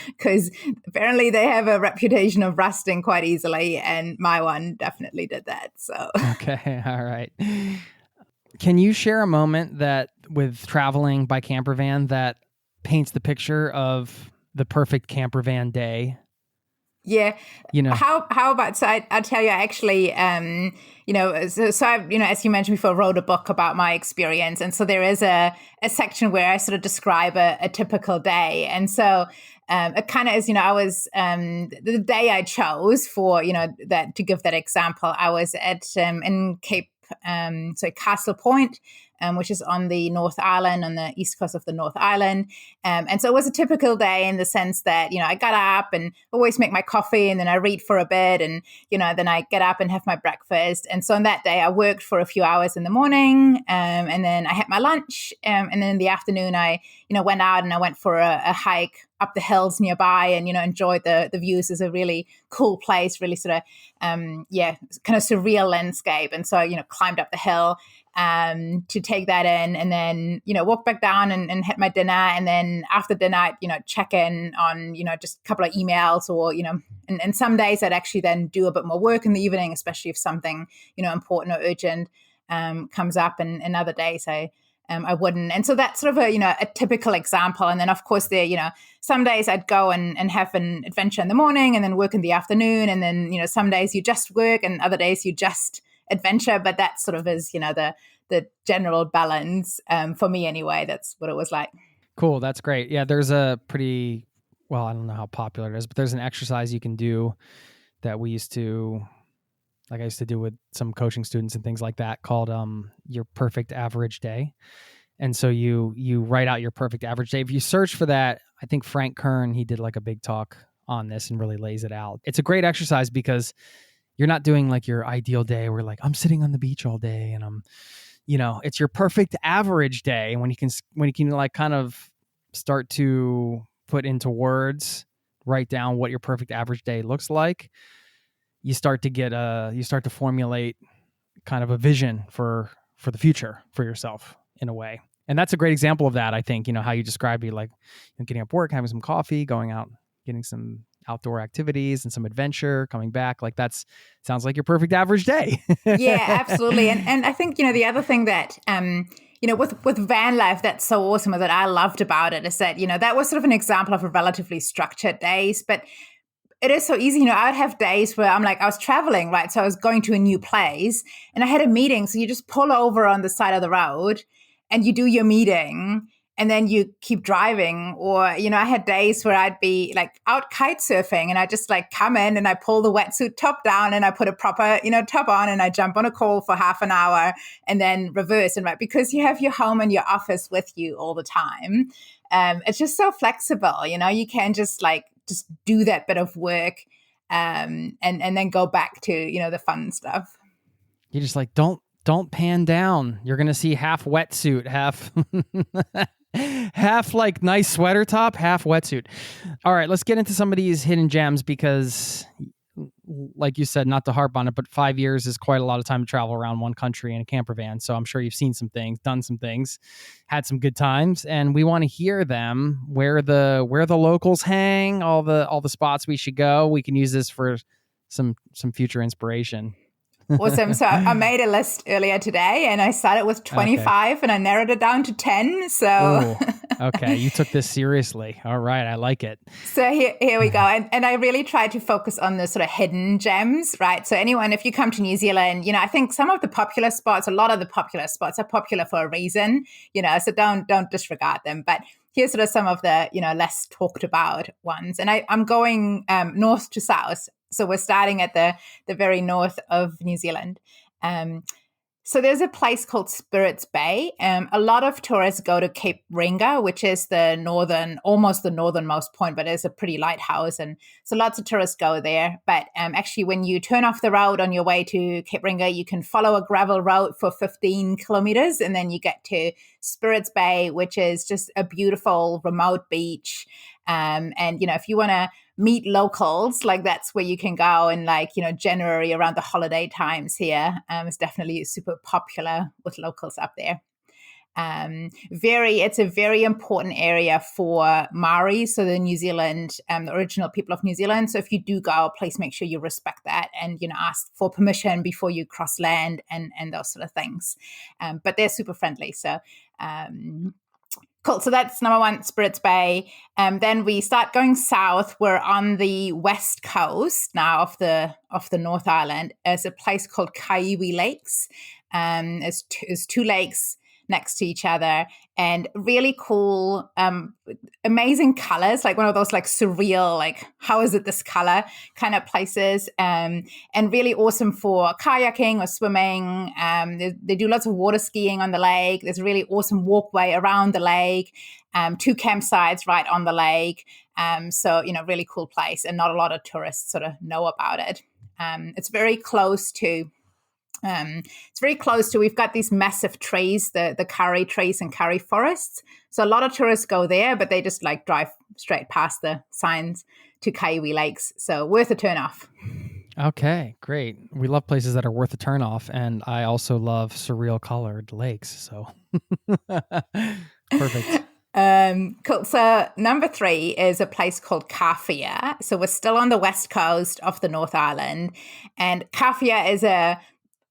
Because apparently they have a reputation of rusting quite easily, and my one definitely did that. So okay, all right. Can you share a moment that with traveling by campervan that paints the picture of the perfect campervan day? Yeah. You know, How about, so I tell you, I actually, so I, as you mentioned before, wrote a book about my experience. And so there is a section where I sort of describe a typical day. And so it kind of is, I was, the day I chose for, that to give that example, I was at, in Cape, Castle Point, which is on the North Island, on the east coast of the North Island. And so it was a typical day in the sense that, I got up and always make my coffee and then I read for a bit and, then I get up and have my breakfast. And so on that day, I worked for a few hours in the morning and then I had my lunch. And then in the afternoon, I, went out and I went for a hike up the hills nearby and, enjoyed the views. It's a really cool place, really sort of, kind of surreal landscape. And so, climbed up the hill to take that in and then, walk back down and had my dinner. And then after dinner, I'd, check in on, just a couple of emails or, and some days I'd actually then do a bit more work in the evening, especially if something, important or urgent comes up. And other days I wouldn't. And so that's sort of a typical example. And then of course there, some days I'd go and have an adventure in the morning and then work in the afternoon. And then, some days you just work and other days you just adventure. But that sort of is, the general balance for me anyway. That's what it was like. cool. That's great. Yeah. There's a pretty, well, I don't know how popular it is, but there's an exercise you can do that I used to do with some coaching students and things like that called your perfect average day. And so you write out your perfect average day. If you search for that, I think Frank Kern, he did like a big talk on this and really lays it out. It's a great exercise because you're not doing like your ideal day where like I'm sitting on the beach all day and I'm, it's your perfect average day. When you can like kind of start to put into words, write down what your perfect average day looks like. You start to formulate kind of a vision for the future for yourself in a way. And that's a great example of that. I think, how you described it, like getting up work, having some coffee, going out, getting some outdoor activities and some adventure, coming back. Like sounds like your perfect average day. Yeah, absolutely. And I think, the other thing that, with van life, that's so awesome that I loved about it is that, that was sort of an example of a relatively structured days, but it is so easy. I would have days where I was traveling, right? So I was going to a new place and I had a meeting. So you just pull over on the side of the road and you do your meeting and then you keep driving. Or, I had days where I'd be like out kite surfing and I just like come in and I pull the wetsuit top down and I put a proper, top on and I jump on a call for half an hour and then reverse. And right, because you have your home and your office with you all the time. It's just so flexible, you can just do that bit of work and then go back to, the fun stuff. You just like, don't pan down. You're going to see half wetsuit, half like nice sweater top, half wetsuit. All right, let's get into some of these hidden gems because like you said, not to harp on it, but 5 years is quite a lot of time to travel around one country in a camper van. So I'm sure you've seen some things, done some things, had some good times, and we want to hear them. Where the locals hang, all the spots we should go. We can use this for some future inspiration. Awesome. So I made a list earlier today and I started with 25 and I narrowed it down to 10. So okay. You took this seriously. All right. I like it. So here we go. And I really try to focus on the sort of hidden gems, right? So if you come to New Zealand, I think some of the popular spots, a lot of the popular spots are popular for a reason, so don't disregard them. But here's sort of some of the, less talked about ones. And I'm going north to south. So we're starting at the very north of New Zealand. So there's a place called Spirits Bay. A lot of tourists go to Cape Ringa, which is almost the northernmost point, but it's a pretty lighthouse. And so lots of tourists go there. But actually, when you turn off the road on your way to Cape Ringa, you can follow a gravel road for 15 kilometers. And then you get to Spirits Bay, which is just a beautiful remote beach. And, if you want to meet locals, like that's where you can go in January around the holiday times here. It's definitely super popular with locals up there. It's a very important area for Maori, so the New Zealand, the original people of New Zealand. So if you do go, please make sure you respect that and, ask for permission before you cross land and those sort of things. But they're super friendly. So, cool. So that's number one, Spirits Bay. Then we start going south. We're on the west coast now of the North Island. There's a place called Kaiwi Lakes. There's two lakes next to each other and really cool, amazing colors, like one of those like surreal, like how is it this color kind of places, and really awesome for kayaking or swimming. They do lots of water skiing on the lake. There's a really awesome walkway around the lake, 2 campsites right on the lake. So, really cool place, and not a lot of tourists sort of know about it. It's very close to we've got these massive trees, the curry trees and curry forests. So a lot of tourists go there, but they just like drive straight past the signs to Kaiwi Lakes. So worth a turn off. Okay, great. We love places that are worth a turn off. And I also love surreal colored lakes. So perfect. Cool. So number 3 is a place called Kawhia. So we're still on the west coast of the North Island. And Kawhia is a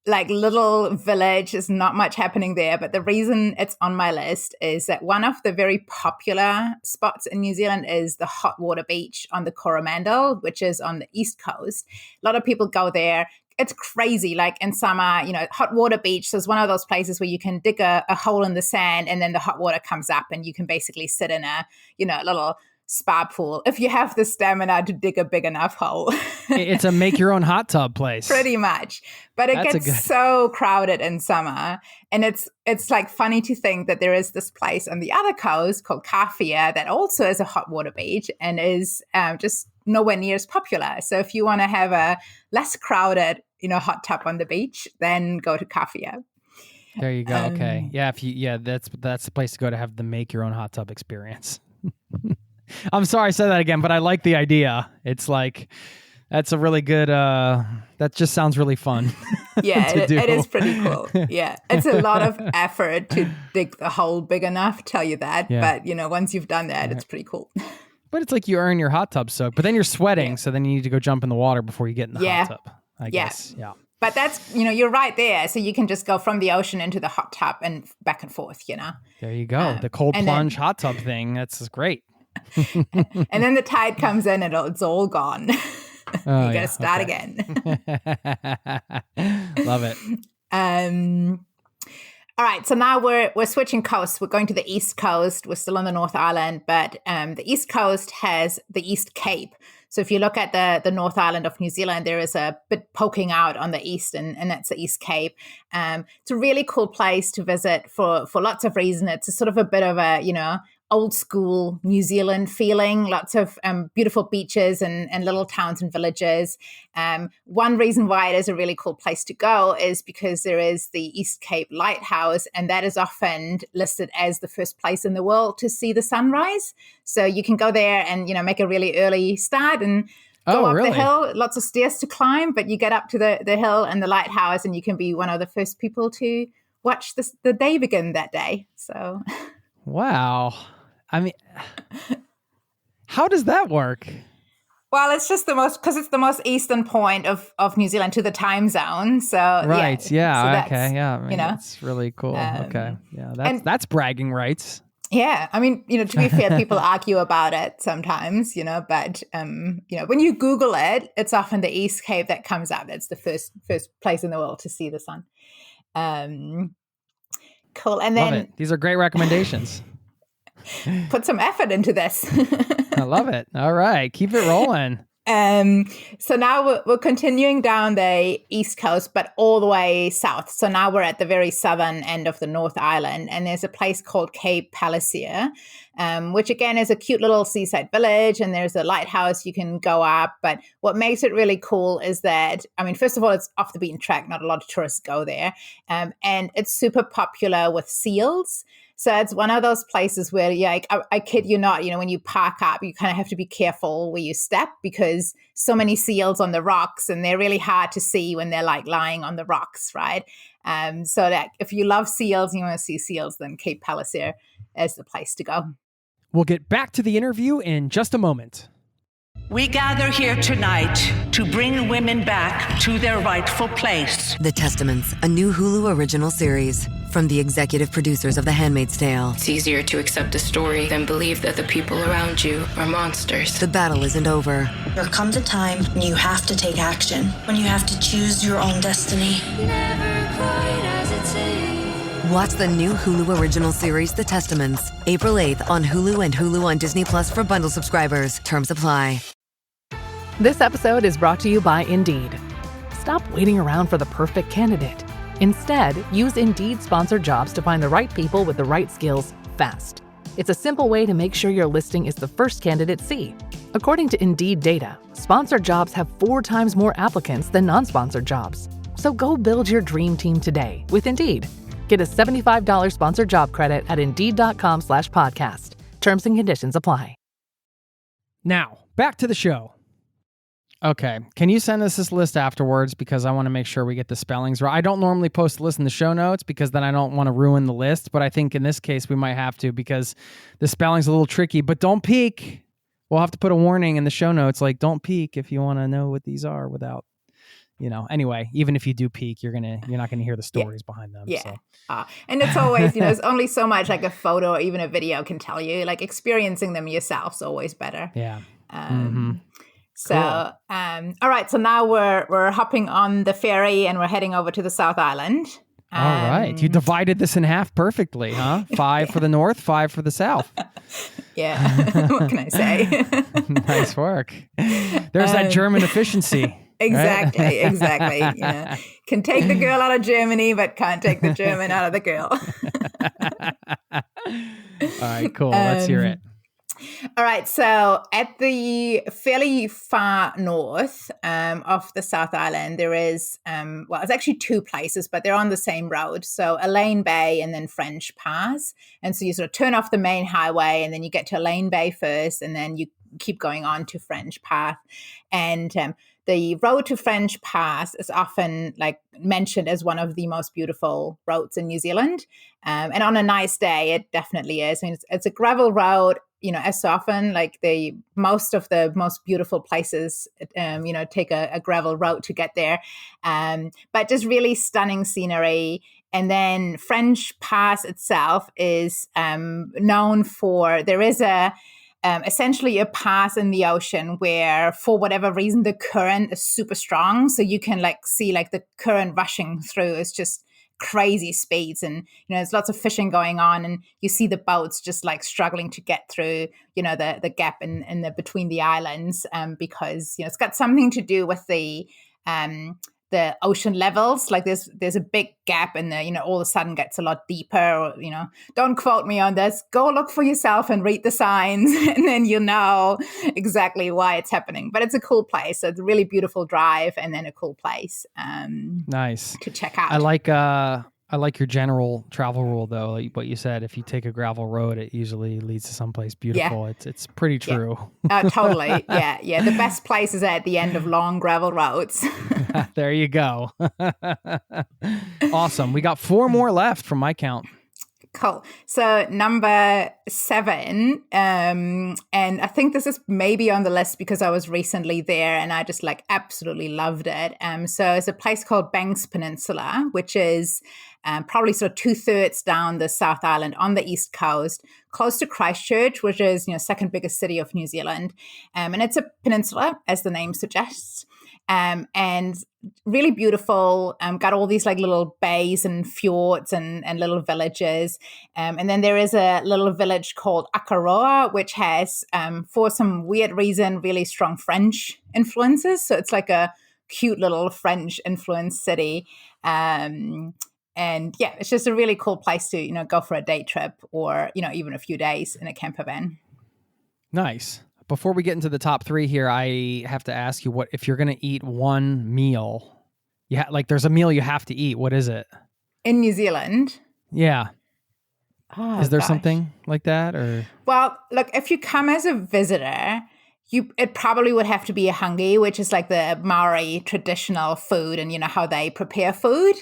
little village. There's not much happening there, but the reason it's on my list is that one of the very popular spots in New Zealand is the hot water beach on the Coromandel, which is on the east coast. A lot of people go there. It's crazy. Like in summer, hot water beach. So it's one of those places where you can dig a hole in the sand and then the hot water comes up and you can basically sit in a, little spa pool if you have the stamina to dig a big enough hole. It's a make your own hot tub place. Pretty much. But it gets so crowded in summer. And it's like funny to think that there is this place on the other coast called Kawhia that also is a hot water beach and is just nowhere near as popular. So if you want to have a less crowded, hot tub on the beach, then go to Kawhia. There you go. Okay. Yeah. That's the place to go to have the make your own hot tub experience. I'm sorry I said that again, but I like the idea. It's like, that's a really good, that just sounds really fun. Yeah, it is pretty cool. Yeah. It's a lot of effort to dig the hole big enough, tell you that. Yeah. But, once you've done that, it's pretty cool. But it's like you earn your hot tub soak, but then you're sweating. So then you need to go jump in the water before you get in the hot tub, I guess. Yeah. But that's, you're right there. So you can just go from the ocean into the hot tub and back and forth, There you go. The cold plunge hot tub thing. That's great. And then the tide comes in and it's all gone. You got to start again. Love it. All right, so now we're switching coasts. We're going to the East Coast. We're still on the North Island, but the East Coast has the East Cape. So if you look at the North Island of New Zealand, there is a bit poking out on the east, and that's the East Cape. It's a really cool place to visit for lots of reasons. It's a sort of a bit of a, old school New Zealand feeling, lots of beautiful beaches and little towns and villages. One reason why it is a really cool place to go is because there is the East Cape Lighthouse, and that is often listed as the first place in the world to see the sunrise. So you can go there and, make a really early start and go up the hill. Lots of stairs to climb, but you get up to the hill and the lighthouse, and you can be one of the first people to watch the day begin that day. So, wow. I mean, how does that work? Well, it's just because it's the most eastern point of New Zealand to the time zone. So right, okay, yeah. I mean, that's really cool. Okay, yeah, that's bragging rights. Yeah, I mean, to be fair, people argue about it sometimes, but when you Google it, it's often the East Cape that comes up. It's the first place in the world to see the sun. Cool, and then love it. These are great recommendations. Put some effort into this. I love it. All right. Keep it rolling. So now we're continuing down the East Coast, but all the way south. So now we're at the very southern end of the North Island, and there's a place called Cape Palliser, which again is a cute little seaside village, and there's a lighthouse you can go up. But what makes it really cool is that, first of all, it's off the beaten track. Not a lot of tourists go there. And it's super popular with seals. So it's one of those places where, I kid you not, when you park up, you kind of have to be careful where you step because so many seals on the rocks, and they're really hard to see when they're like lying on the rocks, right? So that if you love seals and you want to see seals, then Cape Palliser is the place to go. We'll get back to the interview in just a moment. We gather here tonight to bring women back to their rightful place. The Testaments, a new Hulu original series from the executive producers of The Handmaid's Tale. It's easier to accept a story than believe that the people around you are monsters. The battle isn't over. There comes a time when you have to take action, when you have to choose your own destiny. Never quite as it seems. Watch the new Hulu original series, The Testaments, April 8th on Hulu and Hulu on Disney Plus for bundle subscribers. Terms apply. This episode is brought to you by Indeed. Stop waiting around for the perfect candidate. Instead, use Indeed sponsored jobs to find the right people with the right skills fast. It's a simple way to make sure your listing is the first candidates see. According to Indeed data, sponsored jobs have 4 times more applicants than non-sponsored jobs. So go build your dream team today with Indeed. Get a $75 sponsored job credit at Indeed.com/podcast. Terms and conditions apply. Now, back to the show. Okay, can you send us this list afterwards because I want to make sure we get the spellings right. I don't normally post the list in the show notes because then I don't want to ruin the list, but I think in this case we might have to because the spelling's a little tricky, but don't peek. We'll have to put a warning in the show notes, like don't peek if you want to know what these are without, anyway, even if you do peek, you're not gonna hear the stories behind them. Yeah. So. And it's always, there's only so much like a photo or even a video can tell you. Like experiencing them yourself is always better. Yeah. So, all right. So now we're hopping on the ferry and we're heading over to the South Island. All right. You divided this in half perfectly, huh? 5 for the north, 5 for the south. Yeah. What can I say? Nice work. There's that German efficiency. Exactly. Right? Exactly. Can take the girl out of Germany, but can't take the German out of the girl. All right, cool. Let's hear it. All right, so at the fairly far north of the South Island, there is, it's actually 2 places, but they're on the same road. So Elaine Bay and then French Pass. And so you sort of turn off the main highway and then you get to Elaine Bay first, and then you keep going on to French Pass. And the road to French Pass is often mentioned as one of the most beautiful roads in New Zealand. And on a nice day, it definitely is. I mean, it's a gravel road. As so often, most of the most beautiful places, take a gravel road to get there. But just really stunning scenery. And then French Pass itself is known for, there is essentially a pass in the ocean where for whatever reason, the current is super strong. So you can see the current rushing through is just crazy speeds, and there's lots of fishing going on, and you see the boats just struggling to get through the gap in the between the islands, because it's got something to do with the ocean levels. There's a big gap, and all of a sudden gets a lot deeper. Or, don't quote me on this. Go look for yourself and read the signs, and then you'll know exactly why it's happening. But it's a cool place. So it's a really beautiful drive, and then a cool place. Nice to check out. I like your general travel rule, though. Like what you said, if you take a gravel road, it usually leads to someplace beautiful. Yeah. It's pretty true. Yeah. Totally. Yeah. The best place is at the end of long gravel roads. There you go. Awesome. We got 4 more left from my count. Cool. So number 7, and I think this is maybe on the list because I was recently there and I just absolutely loved it. So it's a place called Banks Peninsula, which is probably sort of 2/3 down the South Island on the east coast, close to Christchurch, which is second biggest city of New Zealand, and it's a peninsula, as the name suggests. And really beautiful, got all these little bays and fjords and little villages. And then there is a little village called Akaroa, which has, for some weird reason, really strong French influences. So it's a cute little French influenced city. And yeah, it's just a really cool place to, go for a day trip or, even a few days in a camper van. Nice. Before we get into the top 3 here, I have to ask you, what if you're going to eat one meal? There's a meal you have to eat. What is it? In New Zealand? Yeah. Oh, Is there gosh. something like that, or? Well, look, if you come as a visitor, it probably would have to be a hangi, which is like the Maori traditional food, and you know how they prepare food.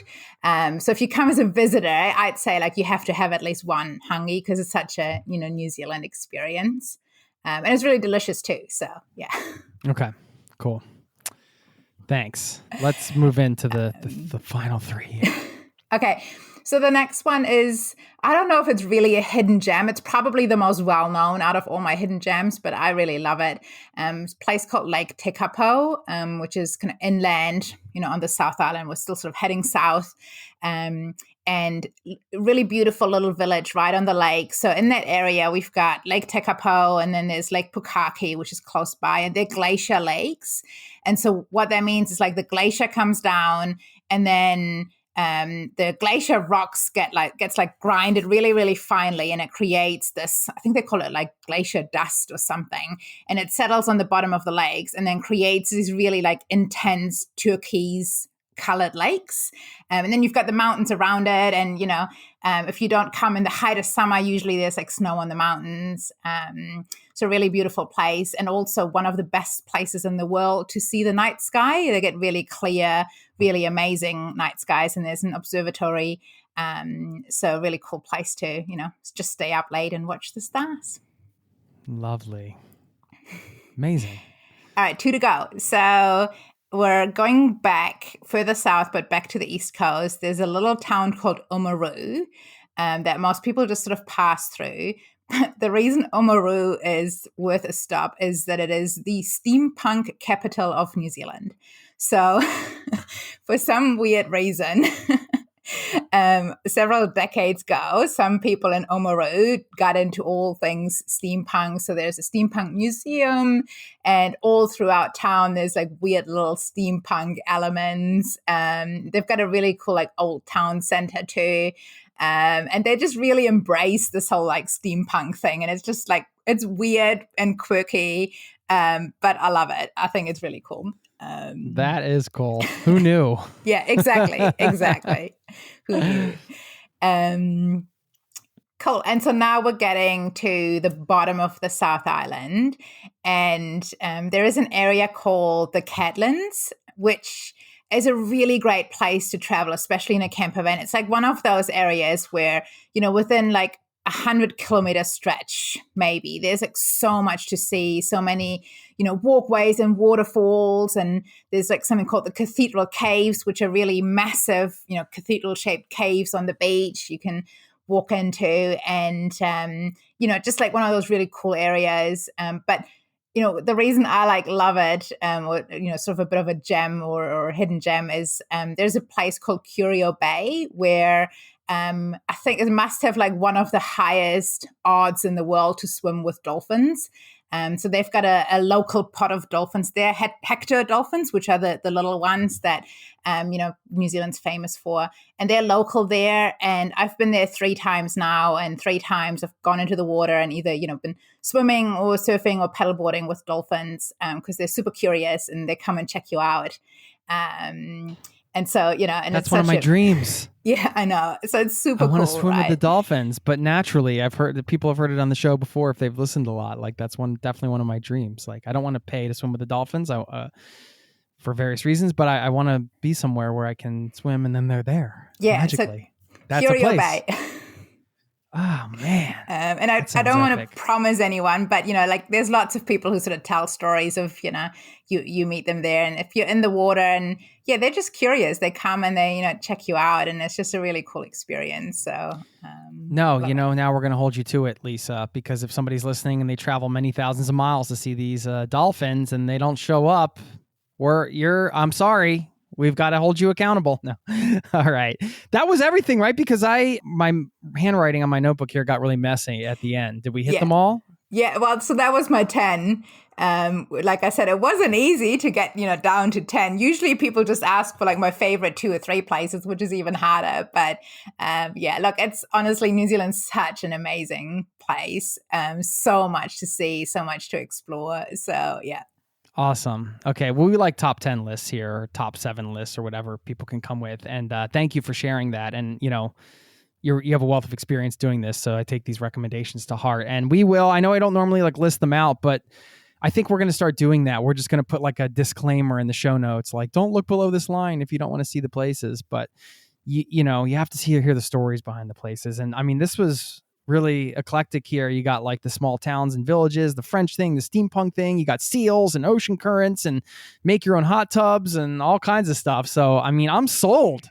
So if you come as a visitor, I'd say like you have to have at least one hangi because it's such a New Zealand experience, and it's really delicious too. So yeah. Okay, cool. Thanks. Let's move into the final three here. Okay. So the next one is, I don't know if it's really a hidden gem. It's probably the most well-known out of all my hidden gems, but I really love it. It's a place called Lake Tekapo, which is kind of inland, on the South Island. We're still sort of heading south. And really beautiful little village right on the lake. So in that area, we've got Lake Tekapo, and then there's Lake Pukaki, which is close by, and they're glacier lakes. And so what that means is like the glacier comes down, and then the glacier rocks gets grinded really, really finely, and it creates this, I think they call it like glacier dust or something, and it settles on the bottom of the lakes and then creates these really like intense turquoise colored lakes. And then you've got the mountains around it. And, if you don't come in the height of summer, usually there's like snow on the mountains. It's a really beautiful place, and also one of the best places in the world to see the night sky. They get really clear, really amazing night skies, and there's an observatory. So a really cool place to, just stay up late and watch the stars. Lovely. Amazing. All right, 2 to go. So we're going back further south, but back to the East Coast. There's a little town called Oamaru that most people just sort of pass through. The reason Oamaru is worth a stop is that it is the steampunk capital of New Zealand. So for some weird reason, several decades ago, some people in Oamaru got into all things steampunk. So there's a steampunk museum, and all throughout town, there's like weird little steampunk elements. They've got a really cool like old town center too. And they just really embrace this whole like steampunk thing. And it's just like, it's weird and quirky, but I love it. I think it's really cool. That is cool. Who knew? Yeah, exactly. Who knew? Cool. And so now we're getting to the bottom of the South Island, and there is an area called the Catlins, which is a really great place to travel, especially in a camper van. It's like one of those areas where, within like 100-kilometer stretch, maybe there's like so much to see, so many, walkways and waterfalls. And there's like something called the Cathedral Caves, which are really massive, cathedral shaped caves on the beach you can walk into. And, just like one of those really cool areas. But the reason I love it, or, sort of a bit of a gem or a hidden gem is there's a place called Curio Bay where I think it must have like one of the highest odds in the world to swim with dolphins. So they've got a local pot of dolphins there, Hector dolphins, which are the little ones that, New Zealand's famous for. And they're local there. And I've been there 3 times now. And 3 times I've gone into the water and either, been swimming or surfing or paddleboarding with dolphins because they're super curious and they come and check you out. And so, and that's one of my dreams. Yeah, I know. So it's super cool. I want to swim right? with the dolphins, but naturally, I've heard that people have heard it on the show before if they've listened a lot. Like that's definitely one of my dreams. Like I don't want to pay to swim with the dolphins for various reasons, but I want to be somewhere where I can swim and then they're there. Yeah, magically. So that's a place. Bay. Oh man. And I don't want to promise anyone, but there's lots of people who sort of tell stories of, you meet them there, and if you're in the water and they're just curious, they come and they, check you out, and it's just a really cool experience. So now we're going to hold you to it, Lisa, because if somebody's listening and they travel many thousands of miles to see these dolphins and they don't show up, I'm sorry. We've got to hold you accountable. No. All right. That was everything, right? Because my handwriting on my notebook here got really messy at the end. Did we hit them all? Yeah. Well, so that was my 10. Like I said, it wasn't easy to get, down to 10. Usually people just ask for like my favorite 2 or 3 places, which is even harder. But look, it's honestly, New Zealand's such an amazing place. So much to see, so much to explore. So yeah. Awesome. Okay. Well, we like top 10 lists here, or top 7 lists, or whatever people can come with. And thank you for sharing that. And, you have a wealth of experience doing this, so I take these recommendations to heart. And I know I don't normally like list them out, but I think we're going to start doing that. We're just going to put like a disclaimer in the show notes, like don't look below this line if you don't want to see the places. But you have to hear the stories behind the places. And I mean, this was really eclectic here. You got like the small towns and villages, the French thing, the steampunk thing. You got seals and ocean currents and make your own hot tubs and all kinds of stuff. So, I mean, I'm sold.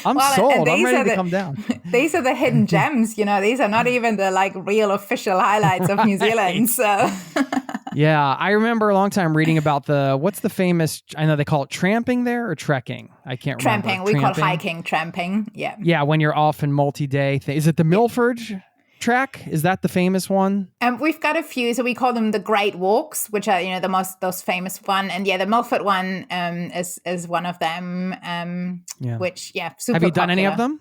I'm sold. I'm ready to come down. These are the hidden gems, these are not even the like real official highlights of New Zealand. So yeah, I remember a long time reading about what's the famous, I know they call it tramping there or trekking. I can't remember. Tramping. We call hiking tramping. Yeah. Yeah, when you're off in multi-day thing. Is it the Milford track? Is that the famous one? We've got a few, so we call them the Great Walks, which are those famous one. And yeah, the Milford one is one of them. Which super. Have you done popular. any of them?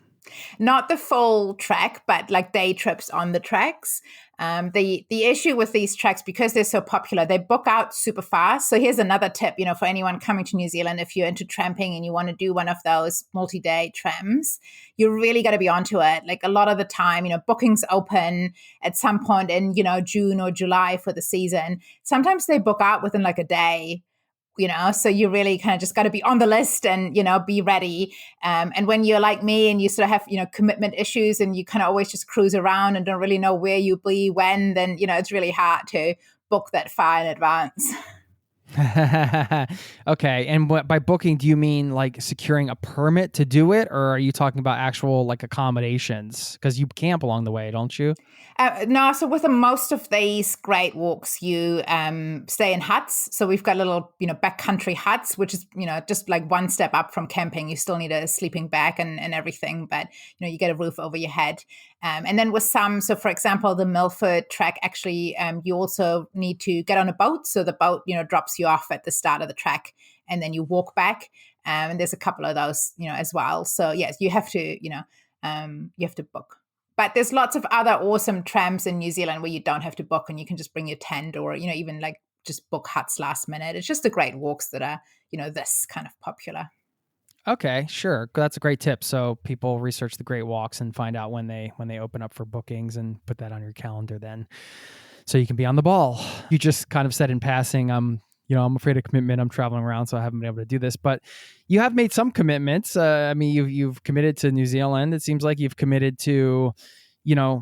Not the full track, but like day trips on the tracks. The issue with these tracks, because they're so popular, they book out super fast. So here's another tip, for anyone coming to New Zealand, if you're into tramping and you want to do one of those multi-day trams, you really got to be onto it. Like a lot of the time, bookings open at some point in, June or July for the season. Sometimes they book out within like a day. So you really kind of just got to be on the list and, be ready. And when you're like me and you sort of have, commitment issues and you kind of always just cruise around and don't really know where you'll be when, then, it's really hard to book that far in advance. Okay. And by booking, do you mean like securing a permit to do it? Or are you talking about actual like accommodations? Because you camp along the way, don't you? No, so with most of these great walks, you stay in huts. So we've got little, backcountry huts, which is, just like one step up from camping. You still need a sleeping bag and everything, but, you get a roof over your head. And then with some, so for example, the Milford track, actually, you also need to get on a boat. So the boat, drops you off at the start of the track and then you walk back. And there's a couple of those, as well. So yes, you have to, you have to book. But there's lots of other awesome trams in New Zealand where you don't have to book and you can just bring your tent or, even like just book huts last minute. It's just the great walks that are, this kind of popular. Okay, sure. That's a great tip. So people research the great walks and find out when they open up for bookings and put that on your calendar then. So you can be on the ball. You just kind of said in passing, I'm afraid of commitment. I'm traveling around, so I haven't been able to do this. But you have made some commitments. I mean, you've committed to New Zealand. It seems like you've committed to,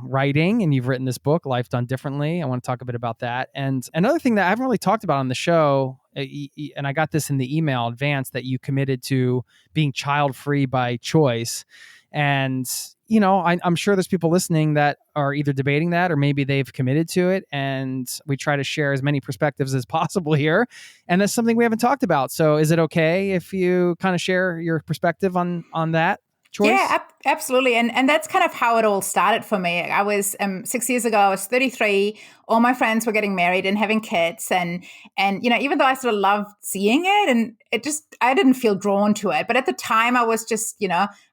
writing, and you've written this book, Life Done Differently. I want to talk a bit about that. And another thing that I haven't really talked about on the show, and I got this in the email advance, that you committed to being child-free by choice. And I'm sure there's people listening that are either debating that or maybe they've committed to it. And we try to share as many perspectives as possible here. And that's something we haven't talked about. So is it okay if you kind of share your perspective on that choice? Yeah, absolutely. And that's kind of how it all started for me. I was 6 years ago, I was 33. All my friends were getting married and having kids. And even though I sort of loved seeing it, and I didn't feel drawn to it. But at the time I was just,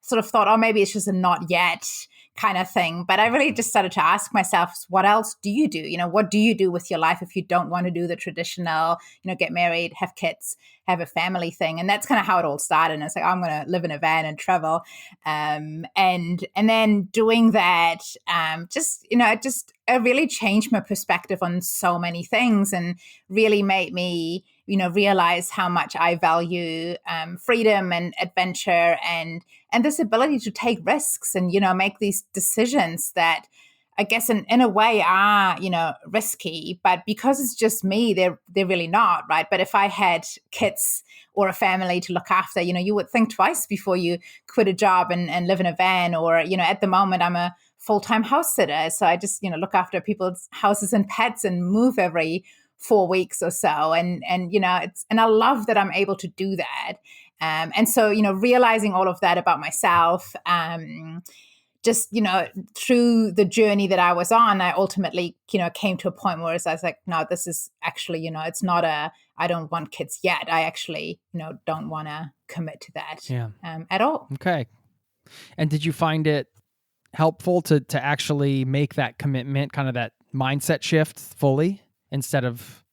sort of thought, oh, maybe it's just a not yet kind of thing. But I really just started to ask myself, what else do you do? What do you do with your life if you don't want to do the traditional, get married, have kids, have a family thing? And that's kind of how it all started. And it's like, I'm going to live in a van and travel. And then doing that, it really changed my perspective on so many things and really made me, realize how much I value freedom and adventure and this ability to take risks and, make these decisions that I guess in a way are, risky, but because it's just me, they're really not, right? But if I had kids or a family to look after, you would think twice before you quit a job and live in a van or, at the moment I'm a full-time house sitter. So I just, look after people's houses and pets and move every 4 weeks or so. And I love that I'm able to do that. And so, realizing all of that about myself, just, through the journey that I was on, I ultimately, came to a point where I was like, no, this is actually, it's not I don't want kids yet. I actually, don't want to commit to that at all. Okay. And did you find it helpful to actually make that commitment, kind of that mindset shift fully instead of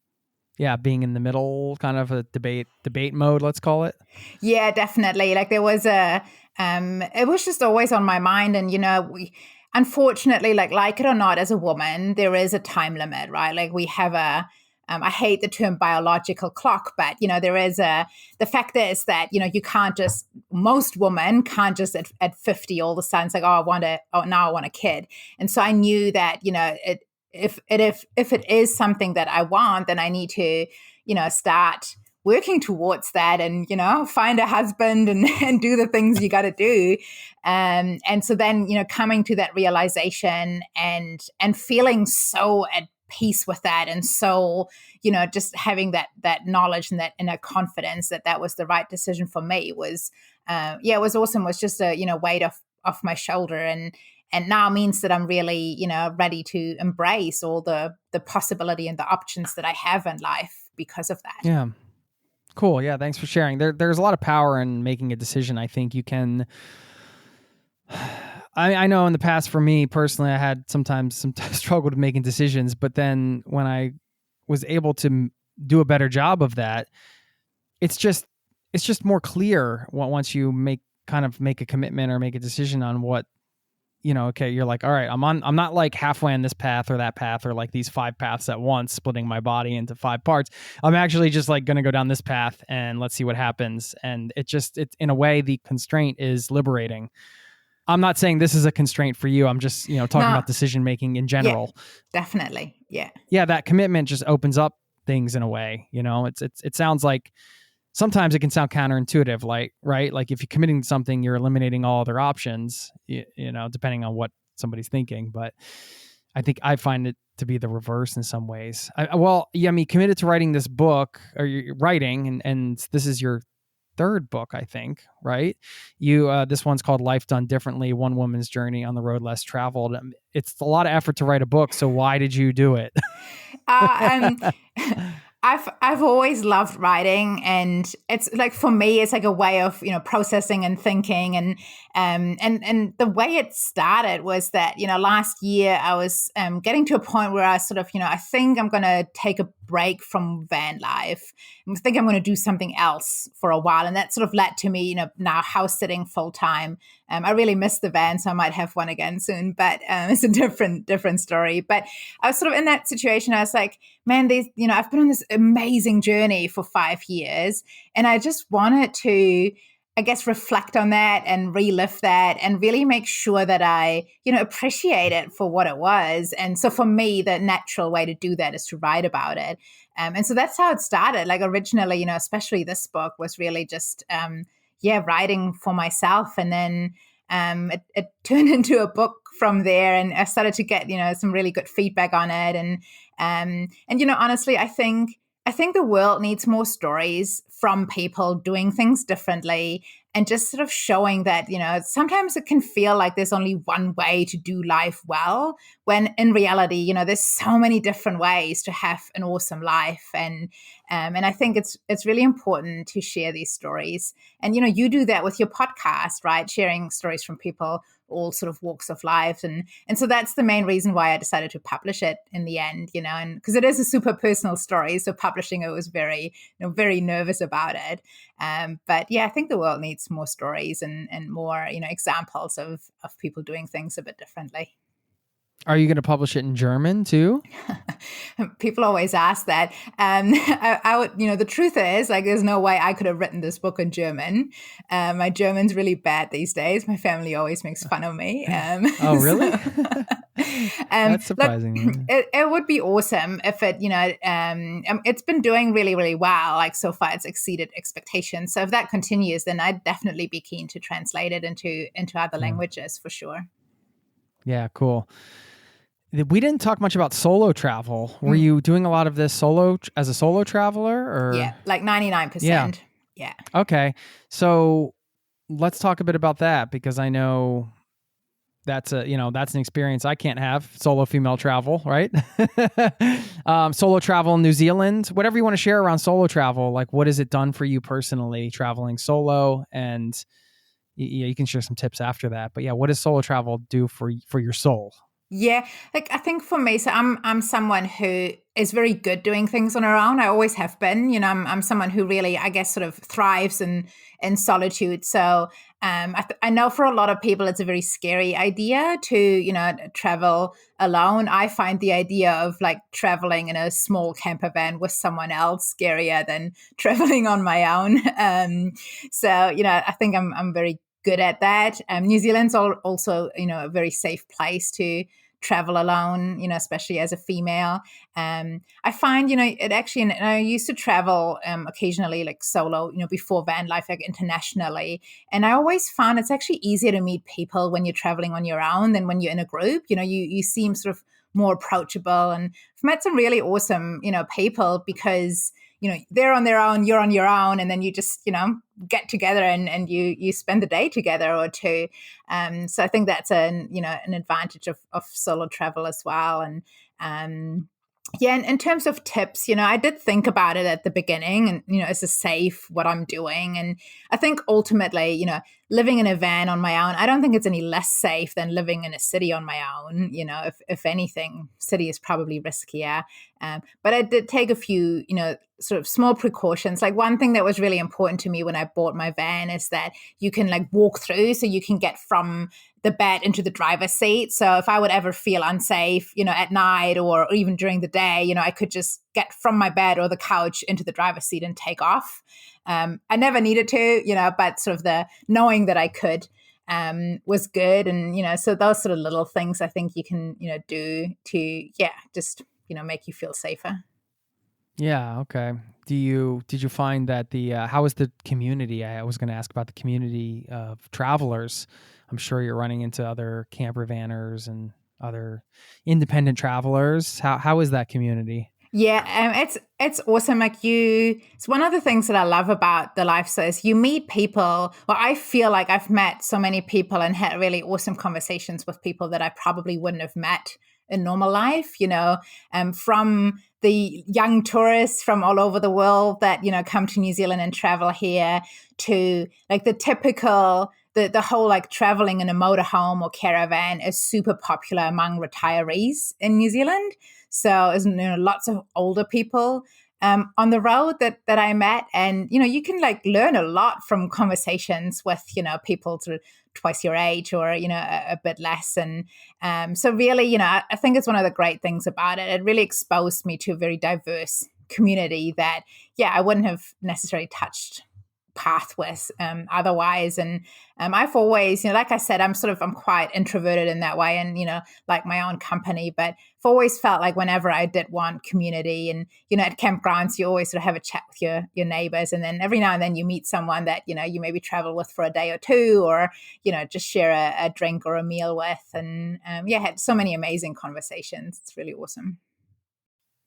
being in the middle, kind of a debate mode, let's call it? Yeah, definitely. Like there was a it was just always on my mind. And, unfortunately, like it or not, as a woman, there is a time limit, right? Like we have I hate the term biological clock, but, there is the fact is that, most women can't just at 50 all of a sudden, it's like, now I want a kid. And so I knew that, if it is something that I want, then I need to, start working towards that and, find a husband and do the things you got to do. And so then, coming to that realization and feeling so at peace with that. And so, just having that knowledge and that inner confidence that was the right decision for me was, it was awesome. It was just a, weight off my shoulder and now means that I'm really, ready to embrace all the possibility and the options that I have in life because of that. Yeah. Cool. Yeah. Thanks for sharing. There's a lot of power in making a decision. I think you can, I know in the past for me personally, I had sometimes some struggle with making decisions, but then when I was able to do a better job of that, it's just more clear once you make a commitment or make a decision on what, okay, you're like, all right, I'm not like halfway on this path or that path or like these 5 paths at once, splitting my body into 5 parts. I'm actually just like going to go down this path and let's see what happens. And it's in a way, the constraint is liberating. I'm not saying this is a constraint for you. I'm just, talking about decision-making in general. Yeah, definitely. Yeah. Yeah. That commitment just opens up things in a way, it sounds like sometimes it can sound counterintuitive, like, right? Like if you're committing to something, you're eliminating all other options, depending on what somebody's thinking. But I think I find it to be the reverse in some ways. Committed to writing this book, or you're writing, and this is your 3rd book, I think, right? This one's called Life Done Differently, One Woman's Journey on the Road Less Traveled. It's a lot of effort to write a book. So why did you do it? I've always loved writing, and it's like, for me, it's like a way of, processing and thinking. And the way it started was that, last year I was getting to a point where I sort of, I think I'm going to take a break from van life. I think I'm going to do something else for a while. And that sort of led to me, now house sitting full time. I really miss the van, so I might have one again soon, but it's a different story. But I was sort of in that situation. I was like, man, I've been on this amazing journey for 5 years, and I just wanted to, I guess, reflect on that and relive that and really make sure that I, appreciate it for what it was. And so for me, the natural way to do that is to write about it. And so that's how it started. Like originally, especially this book was really just, writing for myself. And then it turned into a book from there, and I started to get, some really good feedback on it. And honestly, I think the world needs more stories from people doing things differently and just sort of showing that, sometimes it can feel like there's only one way to do life well, when in reality, there's so many different ways to have an awesome life. And I think it's really important to share these stories. And, you do that with your podcast, right? Sharing stories from people, all sort of walks of life. And so that's the main reason why I decided to publish it in the end, and because it is a super personal story. So publishing it was very, very nervous about it. But yeah, I think the world needs more stories and more, examples of people doing things a bit differently. Are you going to publish it in German too? People always ask that. I would, the truth is, like, there's no way I could have written this book in German. My German's really bad these days. My family always makes fun of me. Oh, really? That's surprising. It would be awesome if it, it's been doing really, really well. Like so far, it's exceeded expectations. So if that continues, then I'd definitely be keen to translate it into other languages for sure. Yeah, cool. We didn't talk much about solo travel. Were you doing a lot of this as a solo traveler, or? Yeah, like 99%. Yeah. Okay. So let's talk a bit about that, because I know that's an experience I can't have, solo female travel, right? Solo travel in New Zealand, whatever you want to share around solo travel. Like, what has it done for you personally, traveling solo? And you can share some tips after that. But yeah, what does solo travel do for your soul? Yeah, like I think for me, so I'm someone who is very good doing things on her own. I always have been. I'm someone who really, I guess, sort of thrives in solitude. So I know for a lot of people, it's a very scary idea to, travel alone. I find the idea of like traveling in a small camper van with someone else scarier than traveling on my own. So, I think I'm very good at that. New Zealand's also, a very safe place to travel alone, especially as a female. I find, it actually, and I used to travel occasionally like solo, before van life, like internationally. And I always found it's actually easier to meet people when you're traveling on your own than when you're in a group. You seem sort of more approachable. And I've met some really awesome, people because, they're on their own, you're on your own, and then you just, get together and you spend the day together or two. So I think that's an advantage of solo travel as well. And yeah, and in terms of tips, I did think about it at the beginning and, is this safe what I'm doing? And I think ultimately, living in a van on my own, I don't think it's any less safe than living in a city on my own. If anything, city is probably riskier. But I did take a few, sort of small precautions. Like one thing that was really important to me when I bought my van is that you can like walk through, so you can get from the bed into the driver's seat. So if I would ever feel unsafe, at night or even during the day, I could just get from my bed or the couch into the driver's seat and take off. I never needed to, but sort of the knowing that I could was good. And, so those sort of little things I think you can, do to, just, make you feel safer. Yeah. Okay. Did you find that how was the community? I was going to ask about the community of travelers. I'm sure you're running into other campervanners and other independent travelers. How is that community? Yeah, it's awesome. It's one of the things that I love about the lifestyle is you meet people. Well, I feel like I've met so many people and had really awesome conversations with people that I probably wouldn't have met in normal life, from the young tourists from all over the world that, come to New Zealand and travel here to like the typical, the whole like traveling in a motorhome or caravan is super popular among retirees in New Zealand. So there's lots of older people on the road that I met. And, you can like learn a lot from conversations with, people sort of twice your age or, a bit less. And so really, I think it's one of the great things about it. It really exposed me to a very diverse community that, I wouldn't have necessarily touched path with otherwise. And I've always, like I said, I'm quite introverted in that way and, like my own company, but I've always felt like whenever I did want community and, at campgrounds, you always sort of have a chat with your neighbors. And then every now and then you meet someone that, you maybe travel with for a day or two or, just share a drink or a meal with. And had so many amazing conversations. It's really awesome.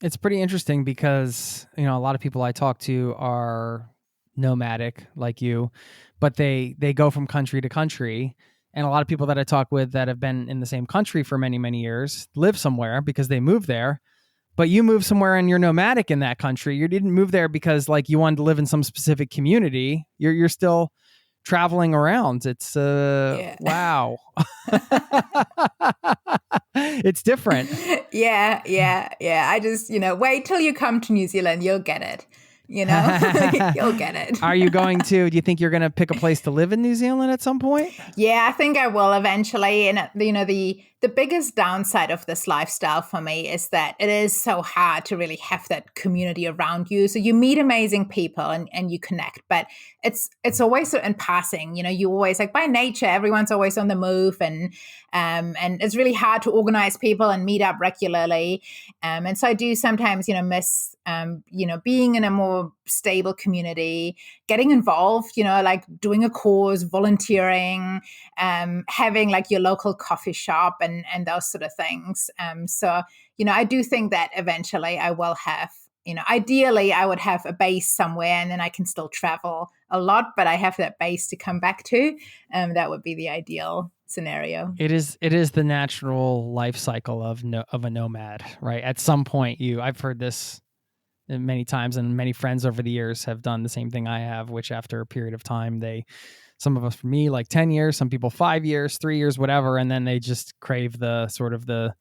It's pretty interesting because, a lot of people I talk to are nomadic like you, but they go from country to country. And a lot of people that I talk with that have been in the same country for many, many years live somewhere because they moved there. But you moved somewhere and you're nomadic in that country. You didn't move there because like you wanted to live in some specific community. You're still traveling around. It's wow. It's different. Yeah. I just, wait till you come to New Zealand, you'll get it. You'll get it. Do you think you're going to pick a place to live in New Zealand at some point? Yeah, I think I will eventually. And, the biggest downside of this lifestyle for me is that it is so hard to really have that community around you. So you meet amazing people and you connect, but it's always in passing, you always like by nature, everyone's always on the move and it's really hard to organize people and meet up regularly. And so I do sometimes, miss, being in a more stable community, getting involved, like doing a course, volunteering, having like your local coffee shop and those sort of things. So, I do think that eventually I will have, ideally I would have a base somewhere and then I can still travel a lot, but I have that base to come back to. That would be the ideal scenario. It is the natural life cycle of a nomad, right? At some point I've heard this many times and many friends over the years have done the same thing I have, which after a period of time, some of us, for me, like 10 years, some people 5 years, 3 years, whatever. And then they just crave the sort of the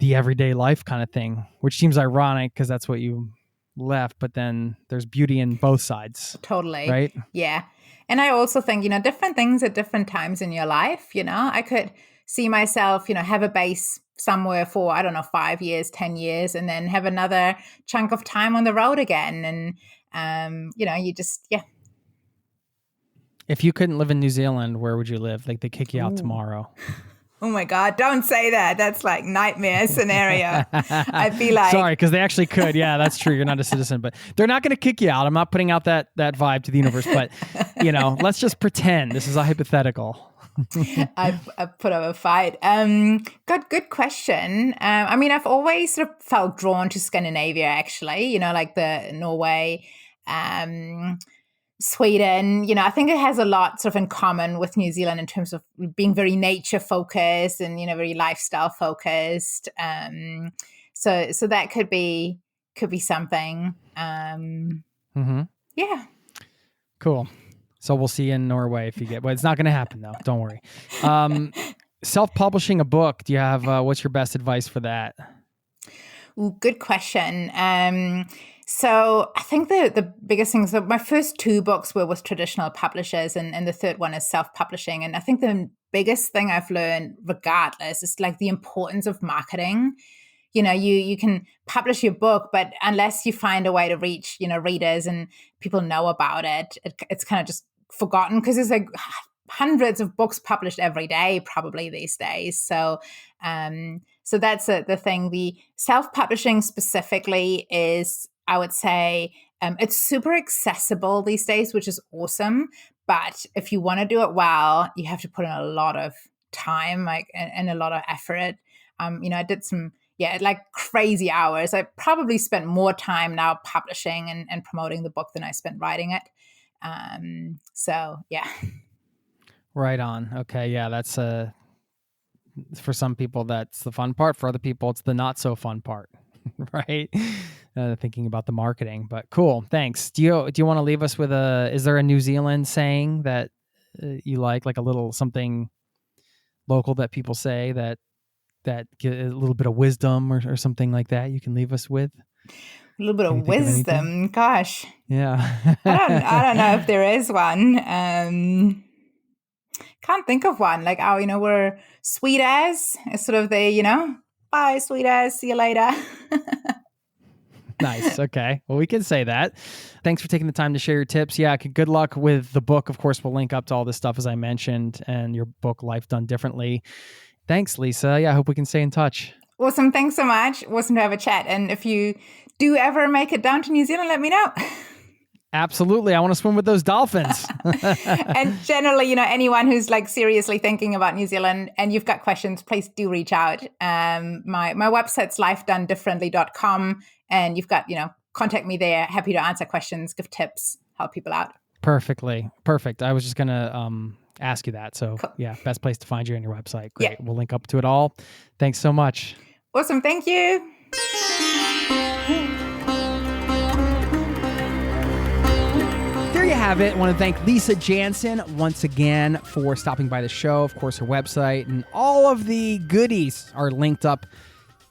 everyday life kind of thing, which seems ironic because that's what you left, but then there's beauty in both sides. Totally. Right? Yeah. And I also think, different things at different times in your life, I could see myself, have a base somewhere for, 5 years, 10 years, and then have another chunk of time on the road again. And, you just, yeah. If you couldn't live in New Zealand, where would you live? Like they kick you out tomorrow. Oh my God, don't say that. That's like nightmare scenario. I feel like... Sorry, because they actually could. Yeah, that's true. You're not a citizen, but they're not going to kick you out. I'm not putting out that vibe to the universe, but, let's just pretend this is a hypothetical. I've put up a fight. Good question. I've always sort of felt drawn to Scandinavia, actually, like the Norway, Sweden, I think it has a lot sort of in common with New Zealand in terms of being very nature focused and, very lifestyle focused. So that could be something. Yeah. Cool. So we'll see you in Norway if you get, but it's not going to happen though. Don't worry. Self-publishing a book. Do you have, what's your best advice for that? Ooh, good question. So I think the biggest thing, so my first 2 books were with traditional publishers and the third one is self-publishing. And I think the biggest thing I've learned regardless is like the importance of marketing. You can publish your book, but unless you find a way to reach, readers and people know about it, it's kind of just forgotten because there's like hundreds of books published every day probably these days. So that's the thing. The self-publishing specifically is, I would say, it's super accessible these days, which is awesome. But if you want to do it well, you have to put in a lot of time, and a lot of effort. I did some, crazy hours. I probably spent more time now publishing and promoting the book than I spent writing it. So yeah. Right on. Okay. Yeah. That's for some people, that's the fun part. For other people, it's the not so fun part. Right. Thinking about the marketing, but cool. Thanks. Do you want to leave us with is there a New Zealand saying that you like a little something local that people say that get a little bit of wisdom or something like that you can leave us with? A little bit of wisdom. Gosh. Yeah. I don't know if there is one. Can't think of one. We're sweet as sort of the, bye, sweet as, see you later. Nice. Okay. Well, we can say that. Thanks for taking the time to share your tips. Yeah. Good luck with the book. Of course, we'll link up to all this stuff as I mentioned and your book, Life Done Differently. Thanks, Lisa. Yeah. I hope we can stay in touch. Awesome. Thanks so much. Awesome to have a chat. And if you do ever make it down to New Zealand, let me know. Absolutely. I want to swim with those dolphins. And generally, anyone who's seriously thinking about New Zealand and you've got questions, please do reach out. My website's lifedonedifferently.com and you've got, contact me there. Happy to answer questions, give tips, help people out. Perfect. I was just going to ask you that. So cool. Yeah, best place to find you on your website. Great. Yeah. We'll link up to it all. Thanks so much. Awesome. Thank you. There you have it. I want to thank Lisa Jansen once again for stopping by the show. Of course, her website and all of the goodies are linked up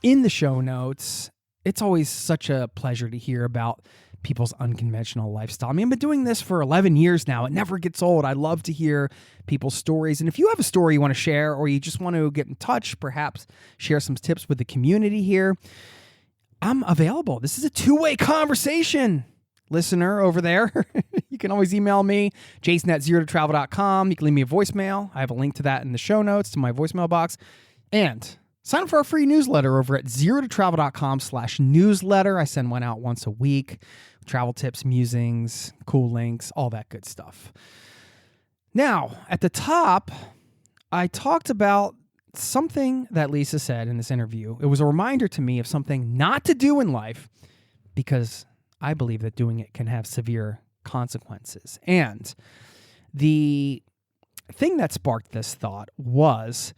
in the show notes. It's always such a pleasure to hear about people's unconventional lifestyle. I've been doing this for 11 years now. It never gets old. I love to hear people's stories. And if you have a story you want to share or you just want to get in touch, perhaps share some tips with the community here, I'm available. This is a two-way conversation. Listener over there, you can always email me, jason@zerototravel.com. You can leave me a voicemail. I have a link to that in the show notes to my voicemail box. And sign up for our free newsletter over at zerototravel.com/newsletter. I send one out once a week. Travel tips, musings, cool links, all that good stuff. Now, at the top, I talked about something that Lisa said in this interview. It was a reminder to me of something not to do in life because I believe that doing it can have severe consequences. And the thing that sparked this thought was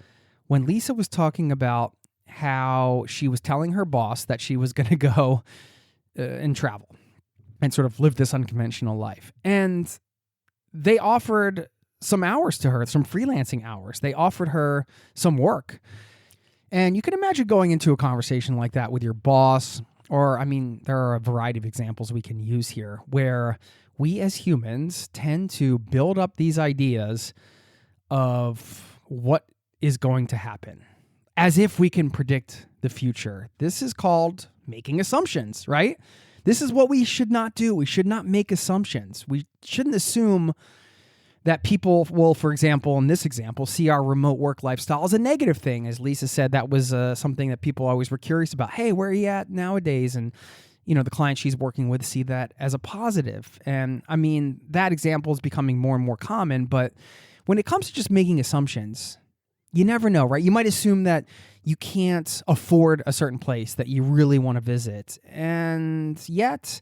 when Lisa was talking about how she was telling her boss that she was going to go and travel and sort of live this unconventional life. And they offered some hours to her, some freelancing hours. They offered her some work. And you can imagine going into a conversation like that with your boss or I mean, there are a variety of examples we can use here where we as humans tend to build up these ideas of what is going to happen as if we can predict the future. This is called making assumptions, right? This is what we should not do. We should not make assumptions. We shouldn't assume that people will, for example, in this example, see our remote work lifestyle as a negative thing. As Lisa said, that was something that people always were curious about. Hey, where are you at nowadays? And, the clients she's working with see that as a positive. And I mean, that example is becoming more and more common. But when it comes to just making assumptions, you never know, right? You might assume that you can't afford a certain place that you really want to visit. And yet,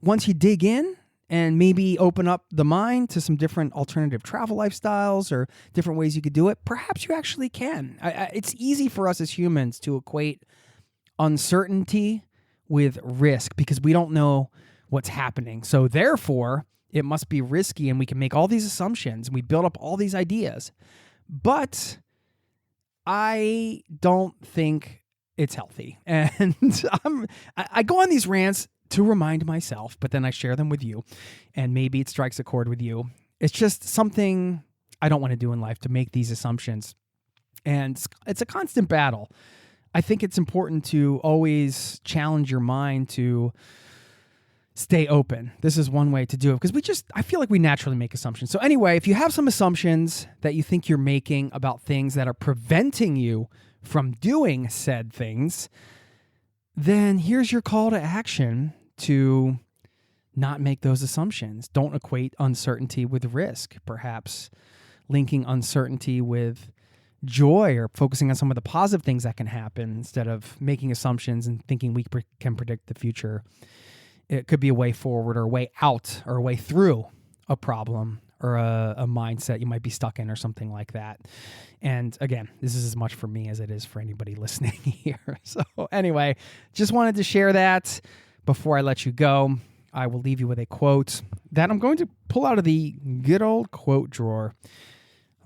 once you dig in, and maybe open up the mind to some different alternative travel lifestyles or different ways you could do it, perhaps you actually can. It's easy for us as humans to equate uncertainty with risk because we don't know what's happening. So therefore, it must be risky, and we can make all these assumptions. We build up all these ideas. But I don't think it's healthy. And I go on these rants to remind myself, but then I share them with you, and maybe it strikes a chord with you. It's just something I don't want to do in life, to make these assumptions. And it's a constant battle. I think it's important to always challenge your mind to stay open. This is one way to do it, because I feel like we naturally make assumptions. So anyway, if you have some assumptions that you think you're making about things that are preventing you from doing said things, then here's your call to action to not make those assumptions. Don't equate uncertainty with risk. Perhaps linking uncertainty with joy, or focusing on some of the positive things that can happen instead of making assumptions and thinking we can predict the future. It could be a way forward, or a way out, or a way through a problem, or a mindset you might be stuck in, or something like that. And again, this is as much for me as it is for anybody listening here. So anyway, just wanted to share that before I let you go. I will leave you with a quote that I'm going to pull out of the good old quote drawer.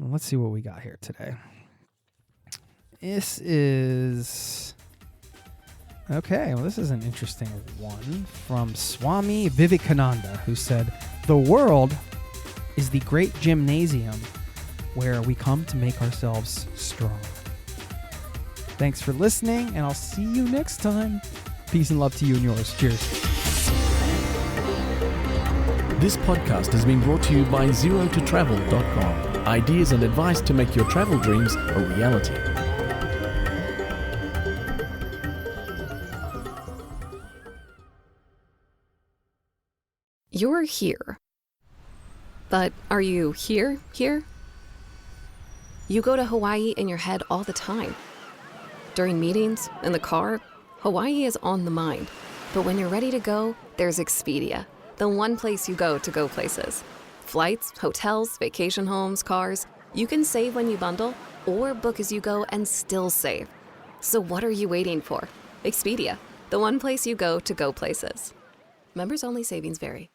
Let's see what we got here today. This is an interesting one from Swami Vivekananda, who said, "The world is the great gymnasium where we come to make ourselves strong." Thanks for listening, and I'll see you next time. Peace and love to you and yours. Cheers. This podcast has been brought to you by ZeroToTravel.com. Ideas and advice to make your travel dreams a reality. You're here. But are you here? You go to Hawaii in your head all the time. During meetings, in the car, Hawaii is on the mind. But when you're ready to go, there's Expedia, the one place you go to go places. Flights, hotels, vacation homes, cars. You can save when you bundle, or book as you go and still save. So what are you waiting for? Expedia, the one place you go to go places. Members only. Savings vary.